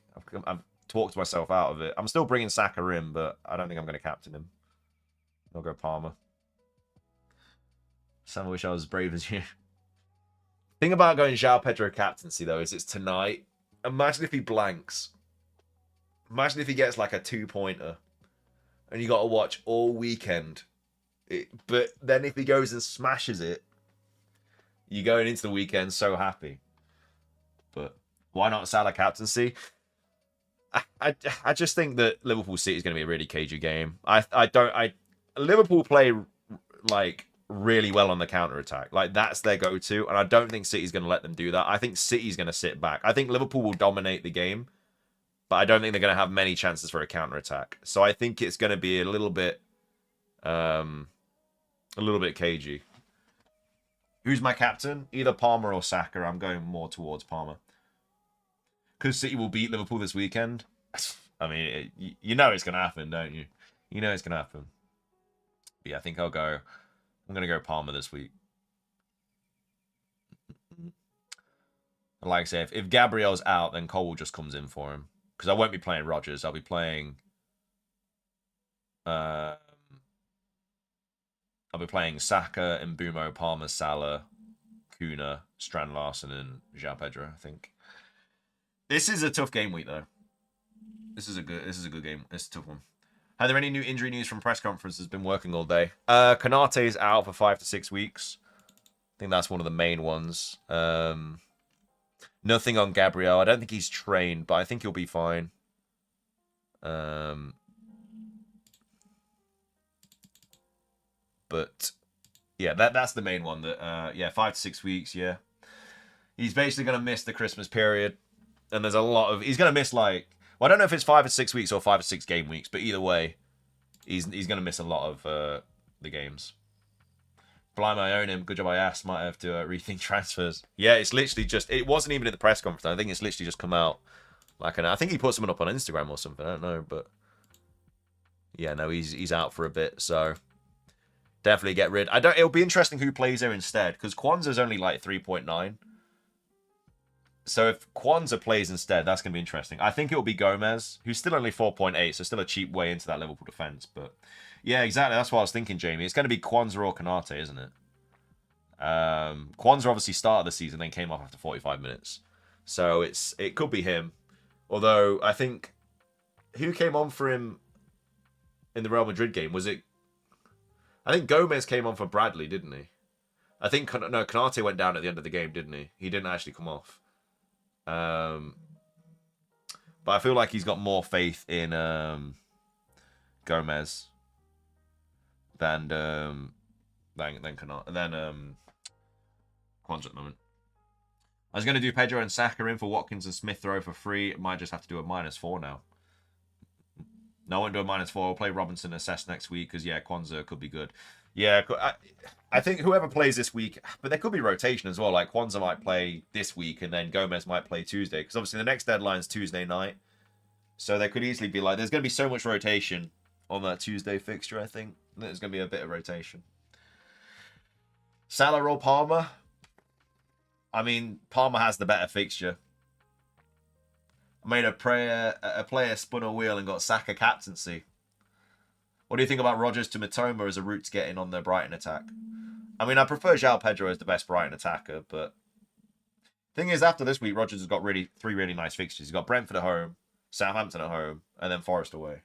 Speaker 1: I've talked myself out of it. I'm still bringing Saka in, but I don't think I'm going to captain him. I'll go Palmer. Sam, I wish I was as brave as you. Thing about going João Pedro captaincy, though, is it's tonight. Imagine if he blanks. Imagine if he gets like a 2-pointer. And you got to watch all weekend. But then if he goes and smashes it, you're going into the weekend so happy. But why not Salah captaincy? I just think that Liverpool City is going to be a really cagey game. Liverpool play like really well on the counter attack. Like that's their go-to, and I don't think City's going to let them do that. I think City's going to sit back. I think Liverpool will dominate the game, but I don't think they're going to have many chances for a counter attack. So I think it's going to be a little bit cagey. Who's my captain? Either Palmer or Saka. I'm going more towards Palmer. Because City will beat Liverpool this weekend. I mean, you know it's going to happen, don't you? You know it's going to happen. But yeah, I think I'm going to go Palmer this week. Like I say, if Gabriel's out, then Cole just comes in for him. Because I won't be playing Rodgers. I'll be playing... I'll be playing Saka, Mbumo, Palmer, Salah, Kuna, Strand Larson, and João Pedro, I think. This is a tough game week, though. This is a good game. It's a tough one. Are there any new injury news from press conferences? Been working all day. Konate is out for 5 to 6 weeks. I think that's one of the main ones. Nothing on Gabriel. I don't think he's trained, but I think he'll be fine. But yeah, that's the main one. That yeah, 5 to 6 weeks. Yeah, he's basically gonna miss the Christmas period. And there's a lot of... He's going to miss, like... Well, I don't know if it's 5 or 6 weeks or 5 or 6 game weeks, but either way, he's going to miss a lot of the games. Blimey, I own him. Good job I asked. Might have to rethink transfers. Yeah, it's literally just... It wasn't even at the press conference. I think it's literally just come out. Like I think he put something up on Instagram or something. I don't know, but... Yeah, no, he's out for a bit, so... Definitely get rid... It'll be interesting who plays there instead, because Kwanzaa's only, like, 3.9. So if Kwanzaa plays instead, that's going to be interesting. I think it will be Gomez, who's still only 4.8, so still a cheap way into that Liverpool defence. But yeah, exactly. That's what I was thinking, Jamie. It's going to be Kwanzaa or Konate, isn't it? Kwanzaa obviously started the season, then came off after 45 minutes. So it could be him. Although I think... Who came on for him in the Real Madrid game? Was it... I think Gomez came on for Bradley, didn't he? I think... No, Konate went down at the end of the game, didn't he? He didn't actually come off. But I feel like he's got more faith in Gomez than Kwanzaa at the moment. I was going to do Pedro and Saka in for Watkins and Smith Rowe for free. Might just have to do a -4 now. No, I won't do a -4. I'll play Robinson assess next week because, yeah, Kwanzaa could be good. Yeah, I think whoever plays this week, but there could be rotation as well. Like Kwanzaa might play this week and then Gomez might play Tuesday. Because obviously the next deadline's Tuesday night. So there could easily be like, there's going to be so much rotation on that Tuesday fixture, I think. There's going to be a bit of rotation. Salah or Palmer? I mean, Palmer has the better fixture. I made a player spun a wheel and got Saka captaincy. What do you think about Rodgers to Matoma as a route to get in on the Brighton attack? I mean, I prefer João Pedro as the best Brighton attacker, but... Thing is, after this week, Rodgers has got three really nice fixtures. He's got Brentford at home, Southampton at home, and then Forest away.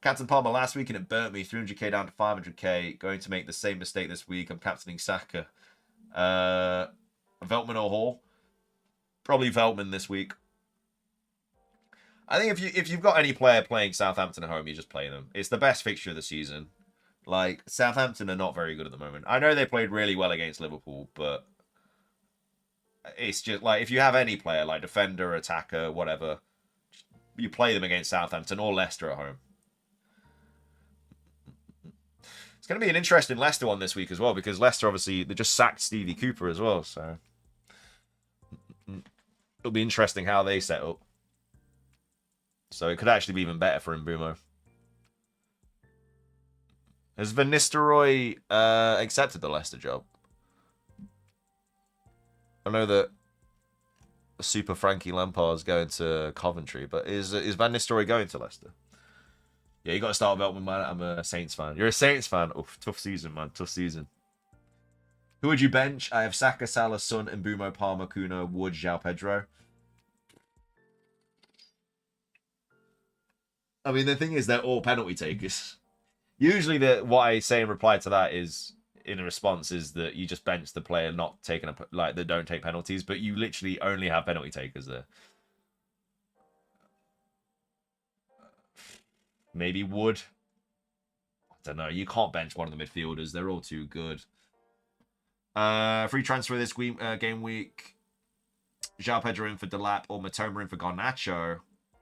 Speaker 1: Captain Palmer last week and it burnt me. 300k down to 500k. Going to make the same mistake this week. I'm captaining Saka. Veltman or Hall? Probably Veltman this week. I think if you've got any player playing Southampton at home, you just play them. It's the best fixture of the season. Like, Southampton are not very good at the moment. I know they played really well against Liverpool, but it's just like if you have any player, like defender, attacker, whatever, you play them against Southampton or Leicester at home. It's going to be an interesting Leicester one this week as well, because Leicester, obviously, they just sacked Stevie Cooper as well, so it'll be interesting how they set up. So it could actually be even better for Mbumo. Has Van Nistelrooy accepted the Leicester job? I know that Super Frankie Lampard's going to Coventry, but is Van Nistelrooy going to Leicester? Yeah, you got to start development, man. I'm a Saints fan. You're a Saints fan? Oof, tough season, man. Tough season. Who would you bench? I have Saka, Salah, Son, Mbumo, Palmer, Kuna, Wood, João Pedro. I mean, the thing is, they're all penalty takers. Usually, what I say in reply to that is, in a response, is that you just bench the player not taking that don't take penalties, but you literally only have penalty takers there. Maybe Wood. I don't know. You can't bench one of the midfielders. They're all too good. Free transfer this week, game week. João Pedro in for Delap or Matoma in for Garnacho.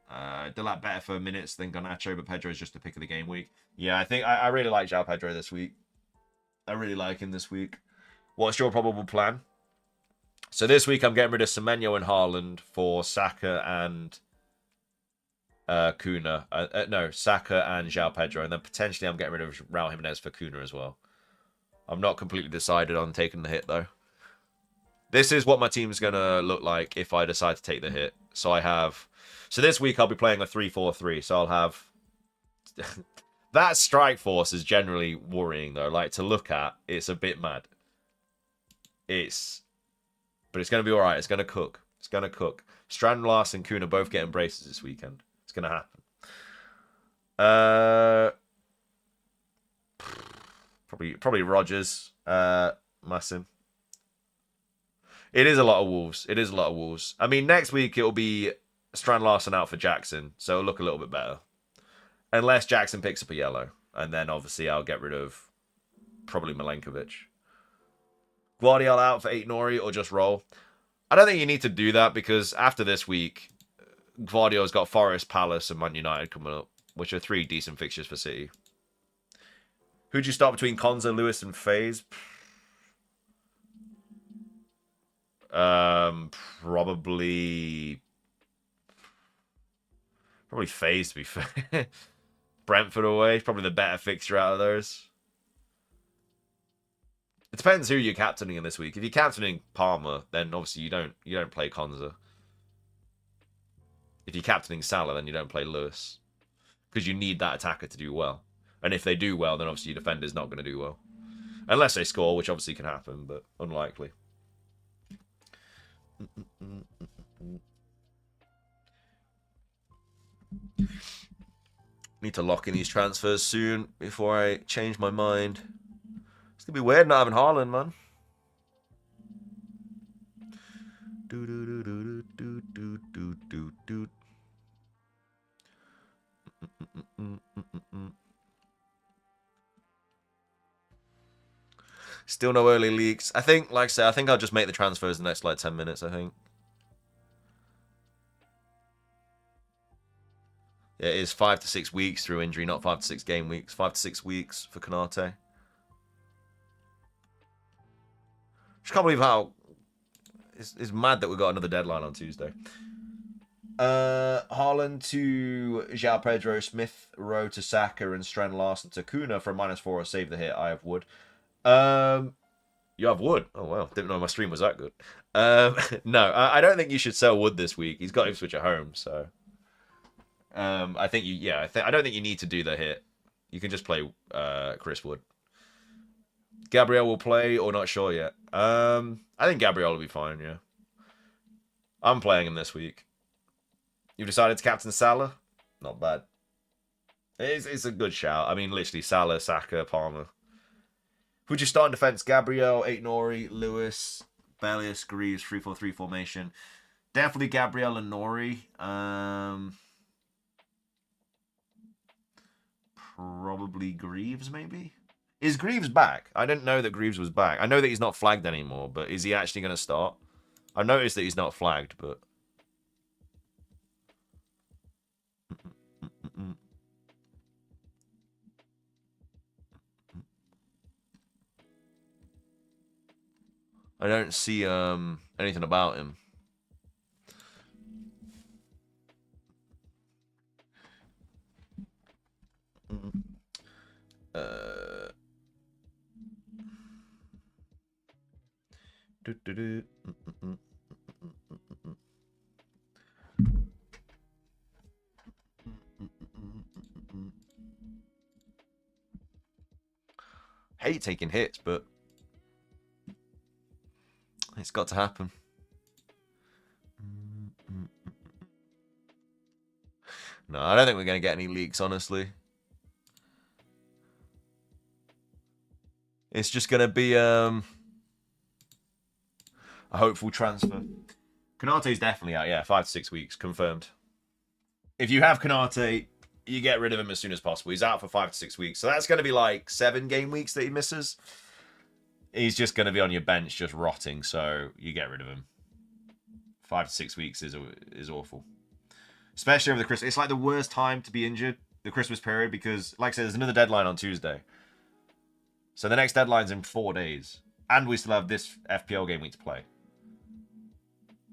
Speaker 1: Delap better for minutes than Garnacho, but Pedro is just a pick of the game week. Yeah, I think I really like João Pedro this week. I really like him this week. What's your probable plan? So this week I'm getting rid of Semenyo and Haaland for Saka and Kuna. No, Saka and João Pedro. And then potentially I'm getting rid of Raul Jimenez for Kuna as well. I'm not completely decided on taking the hit, though. This is what my team's going to look like if I decide to take the hit. So this week I'll be playing a 3-4-3. So I'll have... That strike force is generally worrying, though. Like, to look at, it's a bit mad. But it's going to be all right. It's going to cook. It's going to cook. Strand, Larson, and Kuna both getting braces this weekend. It's going to happen. Probably Rodgers. Massim. It is a lot of Wolves. It is a lot of Wolves. I mean, next week it'll be Strand Larson out for Jackson, so it'll look a little bit better. Unless Jackson picks up a yellow. And then, obviously, I'll get rid of probably Milenkovic. Guardiola out for Aït-Nouri or just roll. I don't think you need to do that because after this week, Guardiola's got Forest, Palace, and Man United coming up, which are 3 decent fixtures for City. Who'd you start between Konza, Lewis, and FaZe? Probably FaZe, to be fair. Brentford away, probably the better fixture out of those. It depends who you're captaining in this week. If you're captaining Palmer, then obviously you don't play Konza. If you're captaining Salah, then you don't play Lewis. Because you need that attacker to do well. And if they do well, then obviously your defender's not going to do well. Unless they score, which obviously can happen, but unlikely. Need to lock in these transfers soon before I change my mind. It's going to be weird not having Haaland, man. Still no early leaks. I think, like I said, I think I'll just make the transfers in the next, 10 minutes, I think. Yeah, it is 5 to 6 weeks through injury, not 5 to 6 game weeks. 5 to 6 weeks for Konate. Just can't believe how... It's mad that we got another deadline on Tuesday. Haaland to João Pedro, Smith Rowe to Saka, and Strand Larson to Kuna for a -4 or save the hit. I have Wood. You have Wood? Oh, wow. Didn't know my stream was that good. No, I don't think you should sell Wood this week. He's got Ipswich at home, so... I think I don't think you need to do the hit. You can just play Chris Wood. Gabriel will play or not sure yet. I think Gabriel will be fine, yeah. I'm playing him this week. You've decided to captain Salah? Not bad. It's a good shout. I mean, literally Salah, Saka, Palmer. Who'd you start in defense? Gabriel, Aït-Nouri, Lewis, Bellis, Greaves, 3-4-3 formation. Definitely Gabriel and Nori. Probably Greaves, maybe? Is Greaves back? I didn't know that Greaves was back. I know that he's not flagged anymore, but is he actually going to start? I've noticed that he's not flagged, but... I don't see anything about him. Hate taking hits, but it's got to happen. No, I don't think we're going to get any leaks, honestly. It's just going to be a hopeful transfer. Konate's definitely out, yeah, 5 to 6 weeks, confirmed. If you have Konate, you get rid of him as soon as possible. He's out for 5 to 6 weeks, so that's going to be like 7 game weeks that he misses. He's just going to be on your bench, just rotting, so you get rid of him. 5 to 6 weeks is awful. Especially over the Christmas. It's like the worst time to be injured, the Christmas period, because, like I said, there's another deadline on Tuesday. So the next deadline's in 4 days. And we still have this FPL game week to play.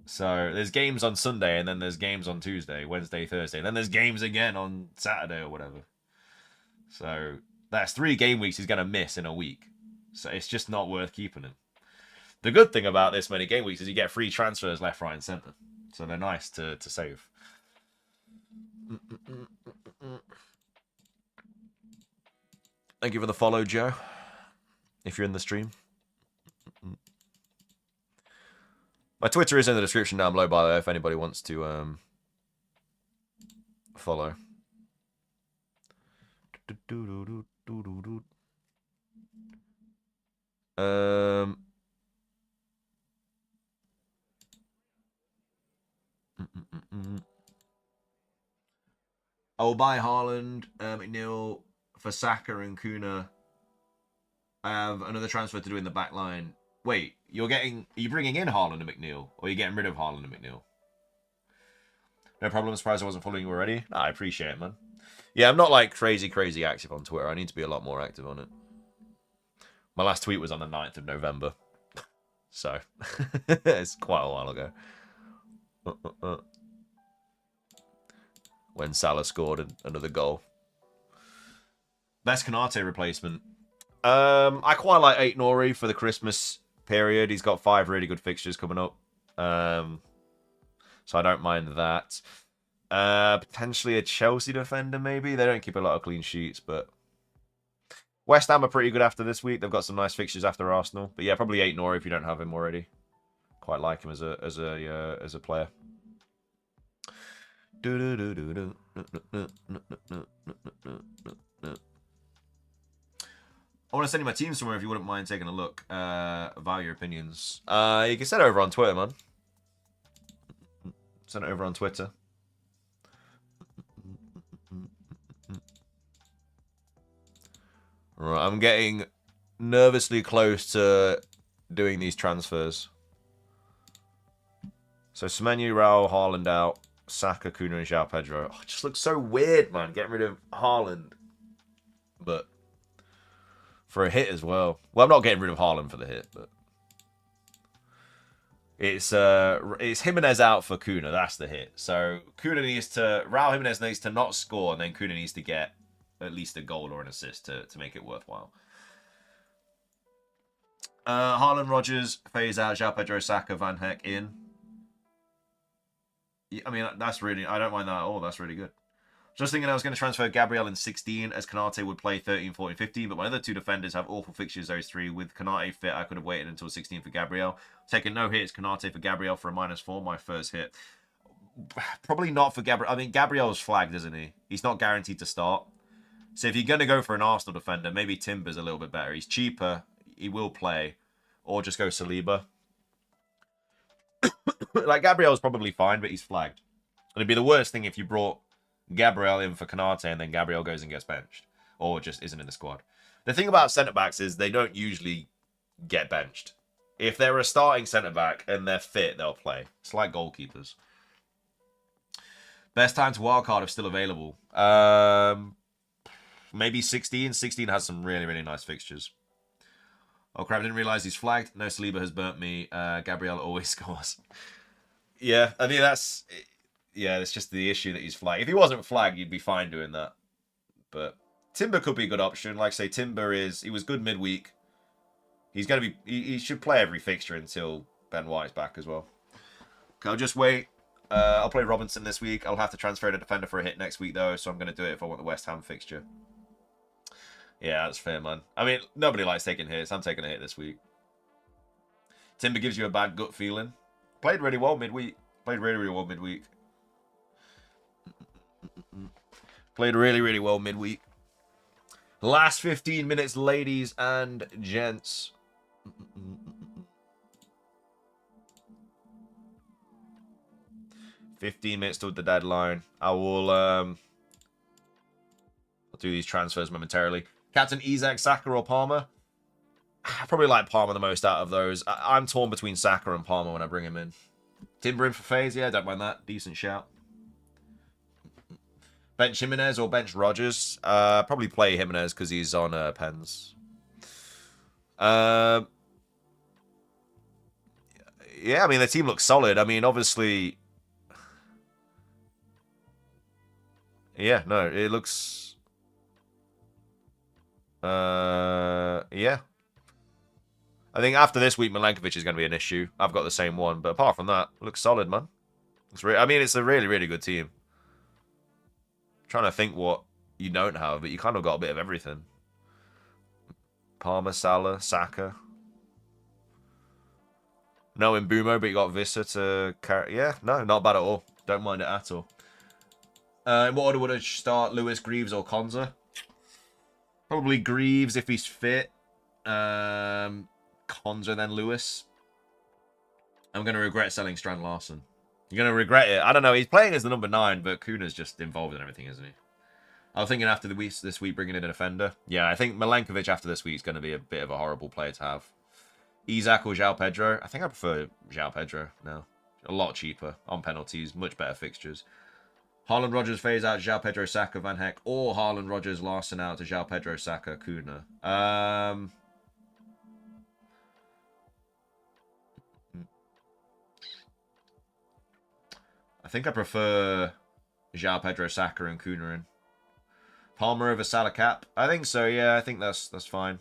Speaker 1: So there's games on Sunday, and then there's games on Tuesday, Wednesday, Thursday. And then there's games again on Saturday or whatever. So that's 3 game weeks he's going to miss in a week. So it's just not worth keeping him. The good thing about this many game weeks is you get free transfers left, right, and centre. So they're nice to save. Thank you for the follow, Joe. If you're in the stream. My Twitter is in the description down below, by the way, if anybody wants to follow. I'll buy Haaland, McNeil for Saka and Kuna. I have another transfer to do in the back line. Wait, are you bringing in Haaland and McNeil? Or are you getting rid of Haaland and McNeil? No problem, surprised I wasn't following you already. Nah, I appreciate it, man. Yeah, I'm not like crazy active on Twitter. I need to be a lot more active on it. My last tweet was on the 9th of November. So, it's quite a while ago. When Salah scored another goal. Best Konate replacement. I quite like Ait Nori for the Christmas period. He's got 5 really good fixtures coming up. So I don't mind that. Potentially a Chelsea defender, maybe. They don't keep a lot of clean sheets, but West Ham are pretty good after this week. They've got some nice fixtures after Arsenal. But yeah, probably Ait Nori if you don't have him already. Quite like him as a player. I want to send you my team somewhere if you wouldn't mind taking a look. Value your opinions. You can send it over on Twitter, man. Send it over on Twitter. Right, I'm getting nervously close to doing these transfers. So Semenyo, Raul, Haaland out. Saka, Kuna, and João Pedro. Oh, it just looks so weird, man, getting rid of Haaland. But for a hit as well. Well, I'm not getting rid of Haaland for the hit, but it's Jimenez out for Kuna. That's the hit. So Raul Jimenez needs to not score, and then Kuna needs to get at least a goal or an assist to make it worthwhile. Haaland, Rodgers, phase out, João Pedro, Saka, Van Heck in. I mean, that's really... I don't mind that at all. That's really good. Just thinking I was going to transfer Gabriel in 16 as Konate would play 13, 14, 15, but my other 2 defenders have awful fixtures, those 3. With Konate fit, I could have waited until 16 for Gabriel. Taking no hits, Konate for Gabriel for a -4, my first hit. Probably not for Gabriel. I mean, Gabriel's flagged, isn't he? He's not guaranteed to start. So if you're going to go for an Arsenal defender, maybe Timber's a little bit better. He's cheaper. He will play. Or just go Saliba. Like, Gabriel's probably fine, but he's flagged. It'd be the worst thing if you brought Gabriel in for Konate and then Gabriel goes and gets benched. or just isn't in the squad. The thing about centre-backs is they don't usually get benched. If they're a starting centre-back and they're fit, they'll play. It's like goalkeepers. Best time to wildcard if still available. Maybe 16. 16 has some really, really nice fixtures. Oh, crap, I didn't realise he's flagged. No, Saliba has burnt me. Gabriel always scores. Yeah, I think that's... Yeah, it's just the issue that he's flagged. If he wasn't flagged, you'd be fine doing that. But Timber could be a good option. Like I say, Timber is... He was good midweek. He's going to be... He should play every fixture until Ben White's back as well. Okay, I'll just wait. I'll play Robinson this week. I'll have to transfer to defender for a hit next week, though, so I'm going to do it if I want the West Ham fixture. Yeah, that's fair, man. I mean, nobody likes taking hits. I'm taking a hit this week. Timber gives you a bad gut feeling. Played really well midweek. Played really, really well midweek. Played really, really well midweek. Last 15 minutes, ladies and gents. 15 minutes till the deadline. I will I'll do these transfers momentarily. Captain Isak, Saka or Palmer? I probably like Palmer the most out of those. I'm torn between Saka and Palmer when I bring him in. Timber in for phase, yeah, don't mind that. Decent shout. Bench Jimenez or bench Rodgers? Probably play Jimenez because he's on pens. Yeah, I mean, the team looks solid. I mean, obviously... Yeah, no, it looks... yeah. I think after this week, Milenkovic is going to be an issue. I've got the same one, but apart from that, it looks solid, man. I mean, it's a really, really good team. I'm trying to think what you don't have, but you kind of got a bit of everything. Palmer, Salah, Saka. No Mbumo, but you got Vissa to carry. Yeah, no, not bad at all. Don't mind it at all. In what order would I start? Lewis, Greaves, or Konza? Probably Greaves if he's fit. Konza, then Lewis. I'm going to regret selling Strand Larson. You're going to regret it. I don't know. He's playing as the number 9, but Kuna's just involved in everything, isn't he? I was thinking after this week bringing in a defender. Yeah, I think Milenkovic after this week is going to be a bit of a horrible player to have. Isak or João Pedro? I think I prefer João Pedro now. A lot cheaper on penalties. Much better fixtures. Haaland, Rodgers phase out, João Pedro, Saka, Van Heck, or Haaland, Rodgers, Larson out to João Pedro, Saka, Kuna. I think I prefer João Pedro, Saka, and Kuna in. Palmer over Salah cap? I think so, yeah. I think that's fine.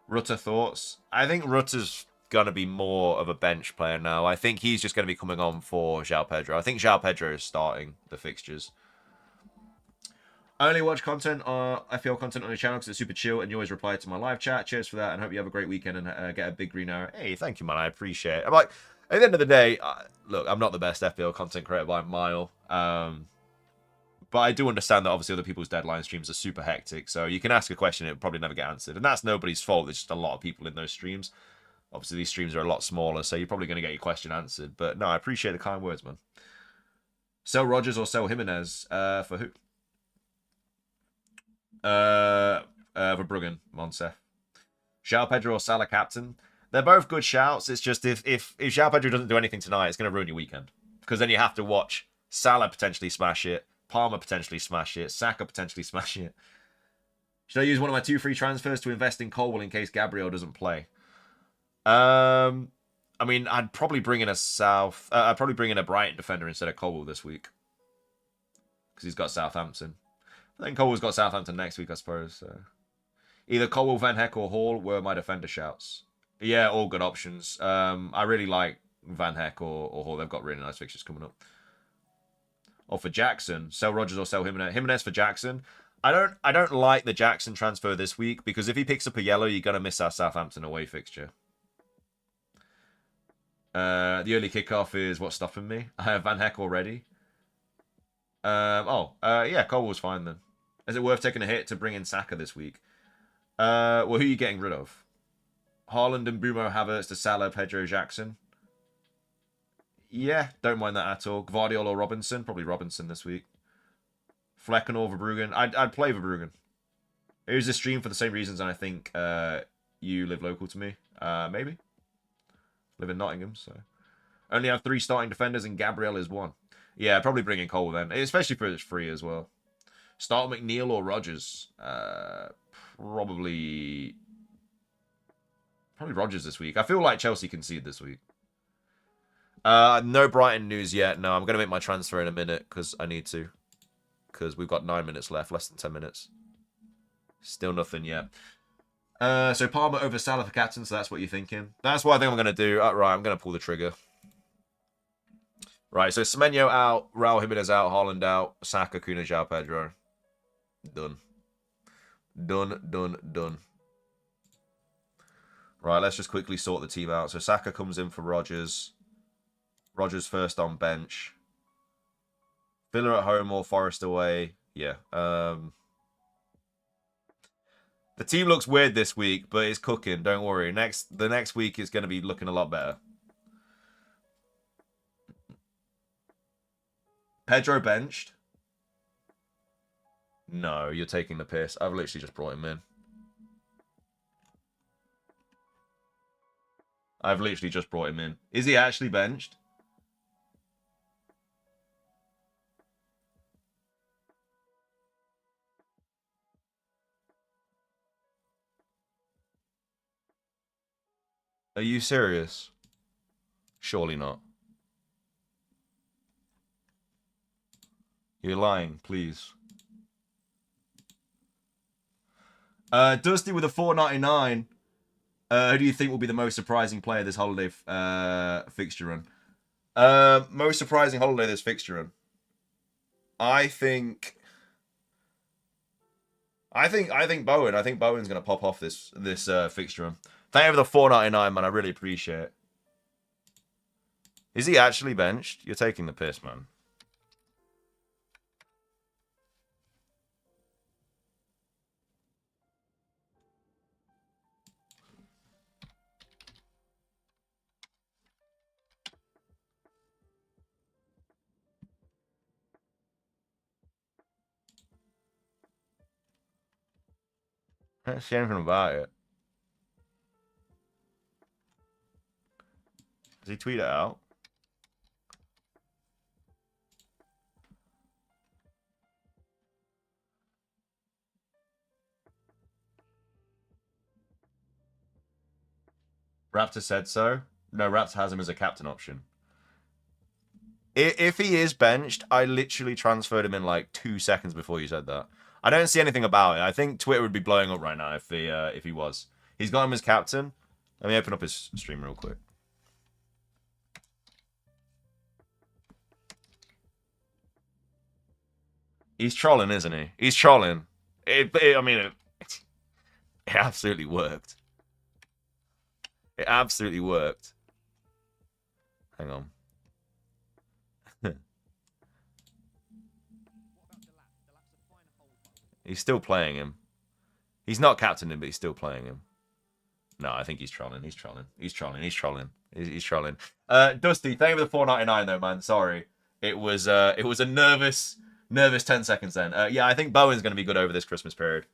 Speaker 1: Rutter thoughts? I think Rutter's going to be more of a bench player now. I think he's just going to be coming on for João Pedro. I think João Pedro is starting the fixtures. I only watch content, FPL content on your channel because it's super chill and you always reply to my live chat. Cheers for that and hope you have a great weekend and get a big green arrow. Hey, thank you, man. I appreciate it. I'm like, at the end of the day, look, I'm not the best FPL content creator by a mile. But I do understand that obviously other people's deadline streams are super hectic. So you can ask a question, it'll probably never get answered. And that's nobody's fault. There's just a lot of people in those streams. Obviously, these streams are a lot smaller, so you're probably going to get your question answered. But no, I appreciate the kind words, man. Sell Rodgers or sell Jimenez for who? Verbruggen, Monsef. João Pedro or Salah captain? They're both good shouts. It's just if João Pedro doesn't do anything tonight, it's going to ruin your weekend. Because then you have to watch Salah potentially smash it, Palmer potentially smash it, Saka potentially smash it. Should I use one of my 2 free transfers to invest in Colwell in case Gabriel doesn't play? I mean, I'd probably bring in a Brighton defender instead of Colwell this week. Because he's got Southampton. I think Colwell's got Southampton next week, I suppose. So. Either Colwell, Van Heck, or Hall were my defender shouts. Yeah, all good options. I really like Van Heck or Hall. They've got really nice fixtures coming up. Or for Jackson, sell Rodgers or sell Jimenez. Jimenez for Jackson. I don't like the Jackson transfer this week because if he picks up a yellow, you're gonna miss our Southampton away fixture. The early kickoff is what's stopping me. I have Van Heck already. Yeah, Colwell's fine then. Is it worth taking a hit to bring in Saka this week? Well, who are you getting rid of? Haaland and Bruno Havertz to Salah, Pedro, Jackson. Yeah, don't mind that at all. Guardiola or Robinson? Probably Robinson this week. Flecken or Verbruggen. I'd play Verbruggen. It was a stream for the same reasons, and I think you live local to me. Maybe. Live in Nottingham, so. Only have 3 starting defenders, and Gabriel is 1. Yeah, probably bring in Cole then, especially for it's free as well. Start McNeil or Rodgers. Probably Rodgers this week. I feel like Chelsea concede this week. No Brighton news yet. No, I'm going to make my transfer in a minute because I need to. Because we've got 9 minutes left, less than 10 minutes. Still nothing yet. So Palmer over Salah for captain, so that's what you're thinking. That's what I think I'm going to do. Right, I'm going to pull the trigger. Right, so Semenyo out, Raul Jimenez out, Haaland out, Saka, Kuna, João Pedro. Done. Done. Right, let's just quickly sort the team out. So Saka comes in for Rodgers. Rodgers first on bench. Villa at home or Forest away. Yeah. The team looks weird this week, but it's cooking. Don't worry. The next week is going to be looking a lot better. Pedro benched. No, you're taking the piss. I've literally just brought him in. I've literally just brought him in. Is he actually benched? Are you serious? Surely not. You're lying, please. Dusty with a $4.99. Who do you think will be the most surprising player this holiday fixture run? Most surprising holiday this fixture run. I think Bowen. I think Bowen's gonna pop off this fixture run. Thank you for the $4.99, man. I really appreciate it. Is he actually benched? You're taking the piss, man. I don't see anything about it. Does he tweet it out? Raptor said so. No, Raptor has him as a captain option. If he is benched, I literally transferred him in like 2 seconds before you said that. I don't see anything about it. I think Twitter would be blowing up right now if he was. He's got him as captain. Let me open up his stream real quick. He's trolling, isn't he? He's trolling. I mean, it absolutely worked. It absolutely worked. Hang on. He's still playing him. He's not captaining him, but he's still playing him. No, I think he's trolling. He's trolling. He's trolling. He's trolling. He's trolling. Dusty, thank you for the $4.99 though, man. Sorry. It was a nervous 10 seconds then. Yeah, I think Bowen's going to be good over this Christmas period.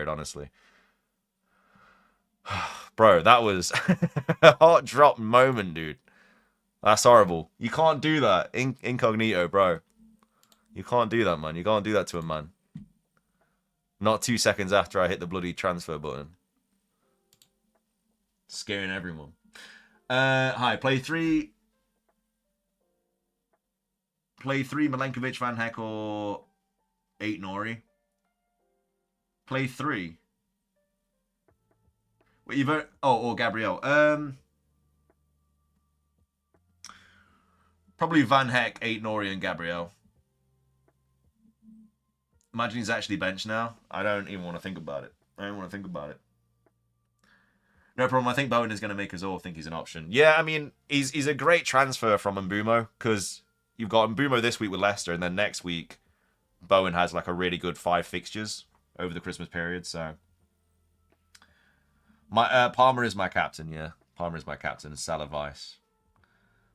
Speaker 1: Honestly. Bro, that was a heart drop moment, dude. That's horrible. You can't do that. Incognito, bro. You can't do that, man. You can't do that to a man. Not 2 seconds after I hit the bloody transfer button. Scaring everyone. Hi, play 3. Play 3 Milenkovic, Van Heck, or 8 Nori. Play 3. Wait, you've or Gabriel. Probably Van Heck, 8 Nori, and Gabriel. Imagine he's actually benched now. I don't even want to think about it. No problem. I think Bowen is going to make us all think he's an option. Yeah, I mean, he's a great transfer from Mbumo because you've got Mbumo this week with Leicester, and then next week Bowen has like a really good 5 fixtures over the Christmas period. So my Palmer is my captain. Yeah, Palmer is my captain. Salah vice.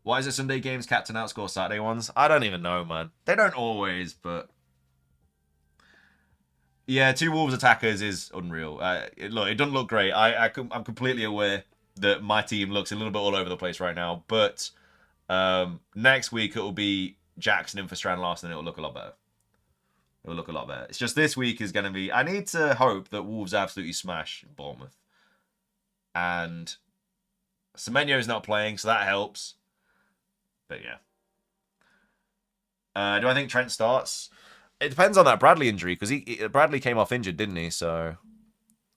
Speaker 1: Why is it Sunday games captain outscore Saturday ones? I don't even know, man. They don't always, but... Yeah, 2 Wolves attackers is unreal. Look, it doesn't look great. I'm completely aware that my team looks a little bit all over the place right now, but next week it'll be Jackson in for Strand Larson and it'll look a lot better. It'll look a lot better. It's just this week is going to be... I need to hope that Wolves absolutely smash Bournemouth. And Semenyo's not playing, so that helps. But yeah. Do I think Trent starts? It depends on that Bradley injury, because Bradley came off injured, didn't he? So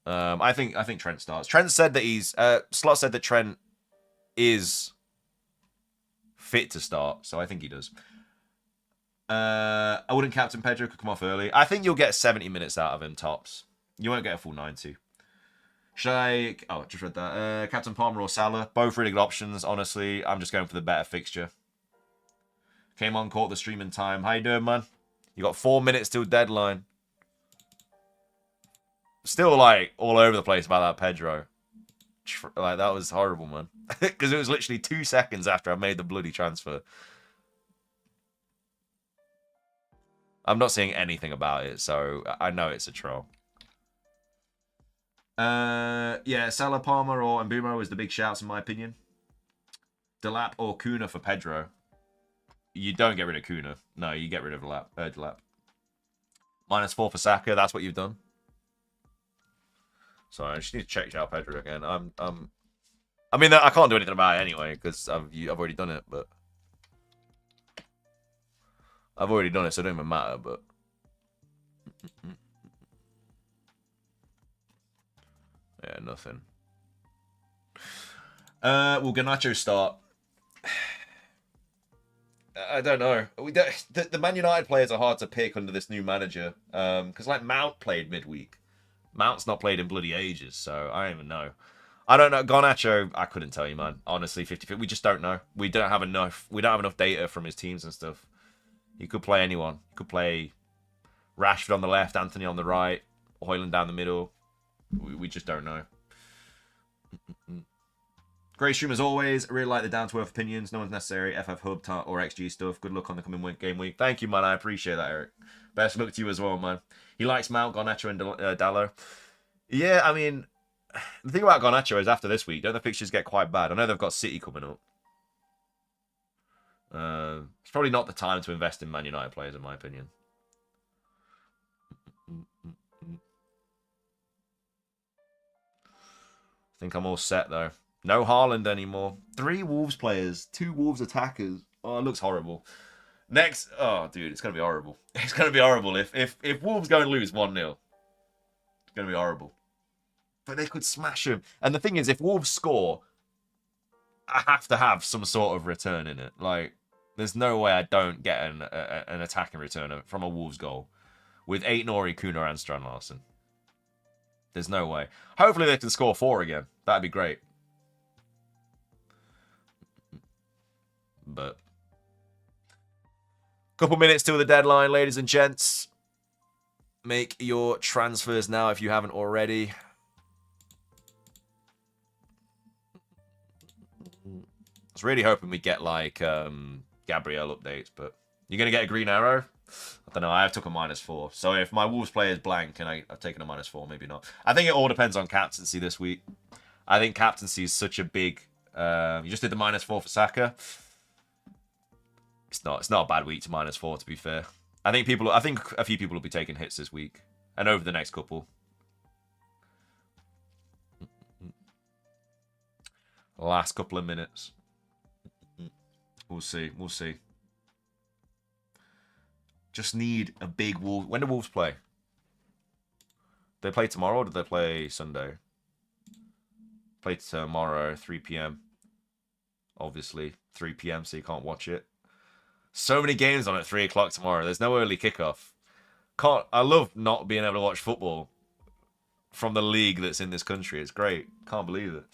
Speaker 1: I think Trent starts. Trent said that Slot said that Trent is fit to start, so I think he does. I wouldn't captain Pedro, could come off early. I think you'll get 70 minutes out of him tops. You won't get a full 90. Should I... Oh, just read that. Captain Palmer or Salah? Both really good options, honestly. I'm just going for the better fixture. Came on, caught the stream in time. How you doing, man? You got 4 minutes till deadline. Still, like, all over the place about that Pedro. Like, that was horrible, man. Because it was literally 2 seconds after I made the bloody transfer. I'm not seeing anything about it, so I know it's a troll. Yeah, Salah, Palmer, or Mbumo is the big shouts, in my opinion. Delap or Kuna for Pedro. You don't get rid of Kuna. No, you get rid of Delap. -4 for Saka. That's what you've done. Sorry, I just need to check out Pedro again. I mean, I can't do anything about it anyway because I've already done it. But I've already done it, so it don't even matter. But yeah, nothing. Will Garnacho start? I don't know. The Man United players are hard to pick under this new manager. Because, like, Mount played midweek. Mount's not played in bloody ages, so I don't even know. I don't know. Garnacho, I couldn't tell you, man. Honestly, 50-50. We just don't know. We don't have enough data from his teams and stuff. He could play anyone. He could play Rashford on the left, Anthony on the right, Haaland down the middle. We just don't know. Great stream as always. I really like the down-to-earth opinions. No one's necessary. FF Hub or XG stuff. Good luck on the coming game week. Thank you, man. I appreciate that, Eric. Best luck to you as well, man. He likes Mount, Garnacho, and Dallo. Yeah, I mean, the thing about Garnacho is after this week, don't the fixtures get quite bad? I know they've got City coming up. It's probably not the time to invest in Man United players, in my opinion. I think I'm all set, though. No Haaland anymore. 3 Wolves players, 2 Wolves attackers. Oh, it looks horrible. Next, oh, dude, it's going to be horrible. It's going to be horrible. If Wolves go and lose 1-0, it's going to be horrible. But they could smash them. And the thing is, if Wolves score, I have to have some sort of return in it. Like, there's no way I don't get an attacking return from a Wolves goal with Aït-Nouri, Kuna, and Strand Larsen. There's no way. Hopefully they can score 4 again. That'd be great. But couple minutes till the deadline, ladies and gents. Make your transfers now if you haven't already. I was really hoping we get like Gabriel updates, but you're gonna get a green arrow. I don't know. I have took a -4, so if my Wolves player is blank and I've taken a -4, maybe not. I think it all depends on captaincy this week. I think captaincy is such a big. You just did the -4 for Saka. It's not a bad week to -4, to be fair. I think a few people will be taking hits this week and over the next couple. Last couple of minutes. We'll see. We'll see. Just need a big Wolves. When do Wolves play? Do they play tomorrow or do they play Sunday? Play tomorrow, 3 p.m. Obviously, 3 p.m. so you can't watch it. So many games on at 3 o'clock tomorrow. There's no early kickoff. I love not being able to watch football from the league that's in this country. It's great. Can't believe it.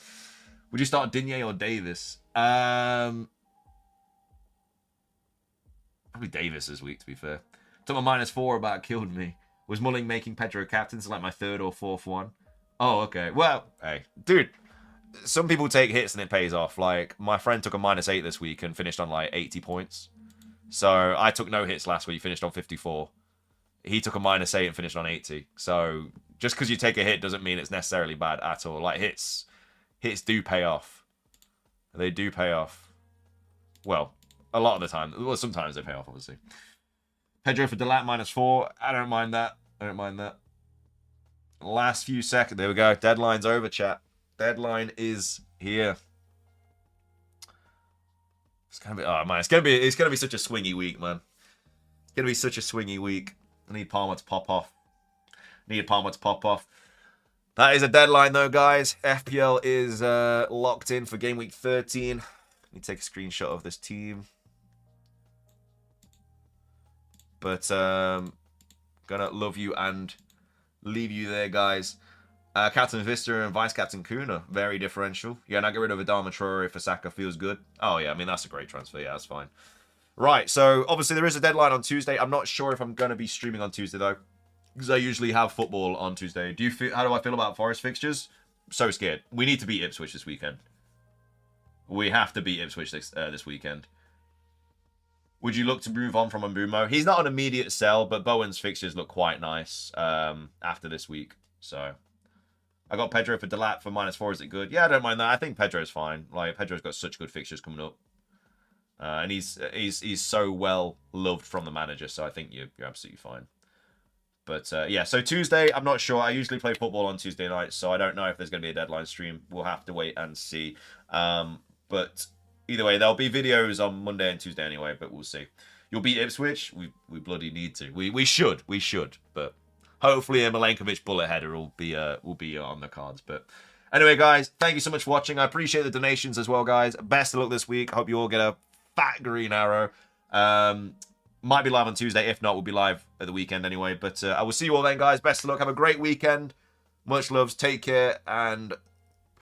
Speaker 1: Would you start Digne or Davis? Probably Davis this week, to be fair. Took my -4 about killed me. Was mulling making Pedro captain to like my 3rd or 4th one? Oh, okay. Well, hey, dude. some people take hits and it pays off. Like, my friend took a -8 this week and finished on like 80 points. So I took no hits last week, finished on 54. He took a -8 and finished on 80. So just because you take a hit doesn't mean it's necessarily bad at all. Like, hits do pay off. They do pay off. Well, a lot of the time. Well, sometimes they pay off, obviously. Pedro for Delat -4. I don't mind that. I don't mind that. Last few seconds. There we go. Deadline's over, chat. Deadline is here. It's gonna be, oh man, it's gonna be such a swingy week, man. It's gonna be such a swingy week. I need Palmer to pop off. Need Palmer to pop off. That is a deadline though, guys. FPL is locked in for game week 13. Let me take a screenshot of this team. But gonna love you and leave you there, guys. Captain Vista and Vice Captain Kuna, very differential. Yeah, now get rid of Adama Traore for Saka feels good. Oh yeah, I mean that's a great transfer. Yeah, that's fine. Right, so obviously there is a deadline on Tuesday. I'm not sure if I'm gonna be streaming on Tuesday though, because I usually have football on Tuesday. How do I feel about Forest fixtures? So scared. We need to beat Ipswich this weekend. We have to beat Ipswich this weekend. Would you look to move on from Mbumo? He's not an immediate sell, but Bowen's fixtures look quite nice after this week. So I got Pedro for Delat for -4. Is it good? Yeah, I don't mind that. I think Pedro's fine. Like, Pedro's got such good fixtures coming up. And he's so well loved from the manager, so I think you're absolutely fine. But yeah, so Tuesday, I'm not sure. I usually play football on Tuesday nights, so I don't know if there's going to be a deadline stream. We'll have to wait and see. But either way, there'll be videos on Monday and Tuesday anyway, but we'll see. You'll beat Ipswich? We bloody need to. We should. But hopefully a Milenkovic bullet header will be on the cards. But anyway, guys, thank you so much for watching. I appreciate the donations as well, guys. Best of luck this week. Hope you all get a fat green arrow. Might be live on Tuesday. If not, we'll be live at the weekend anyway. But I will see you all then, guys. Best of luck. Have a great weekend. Much loves. Take care. And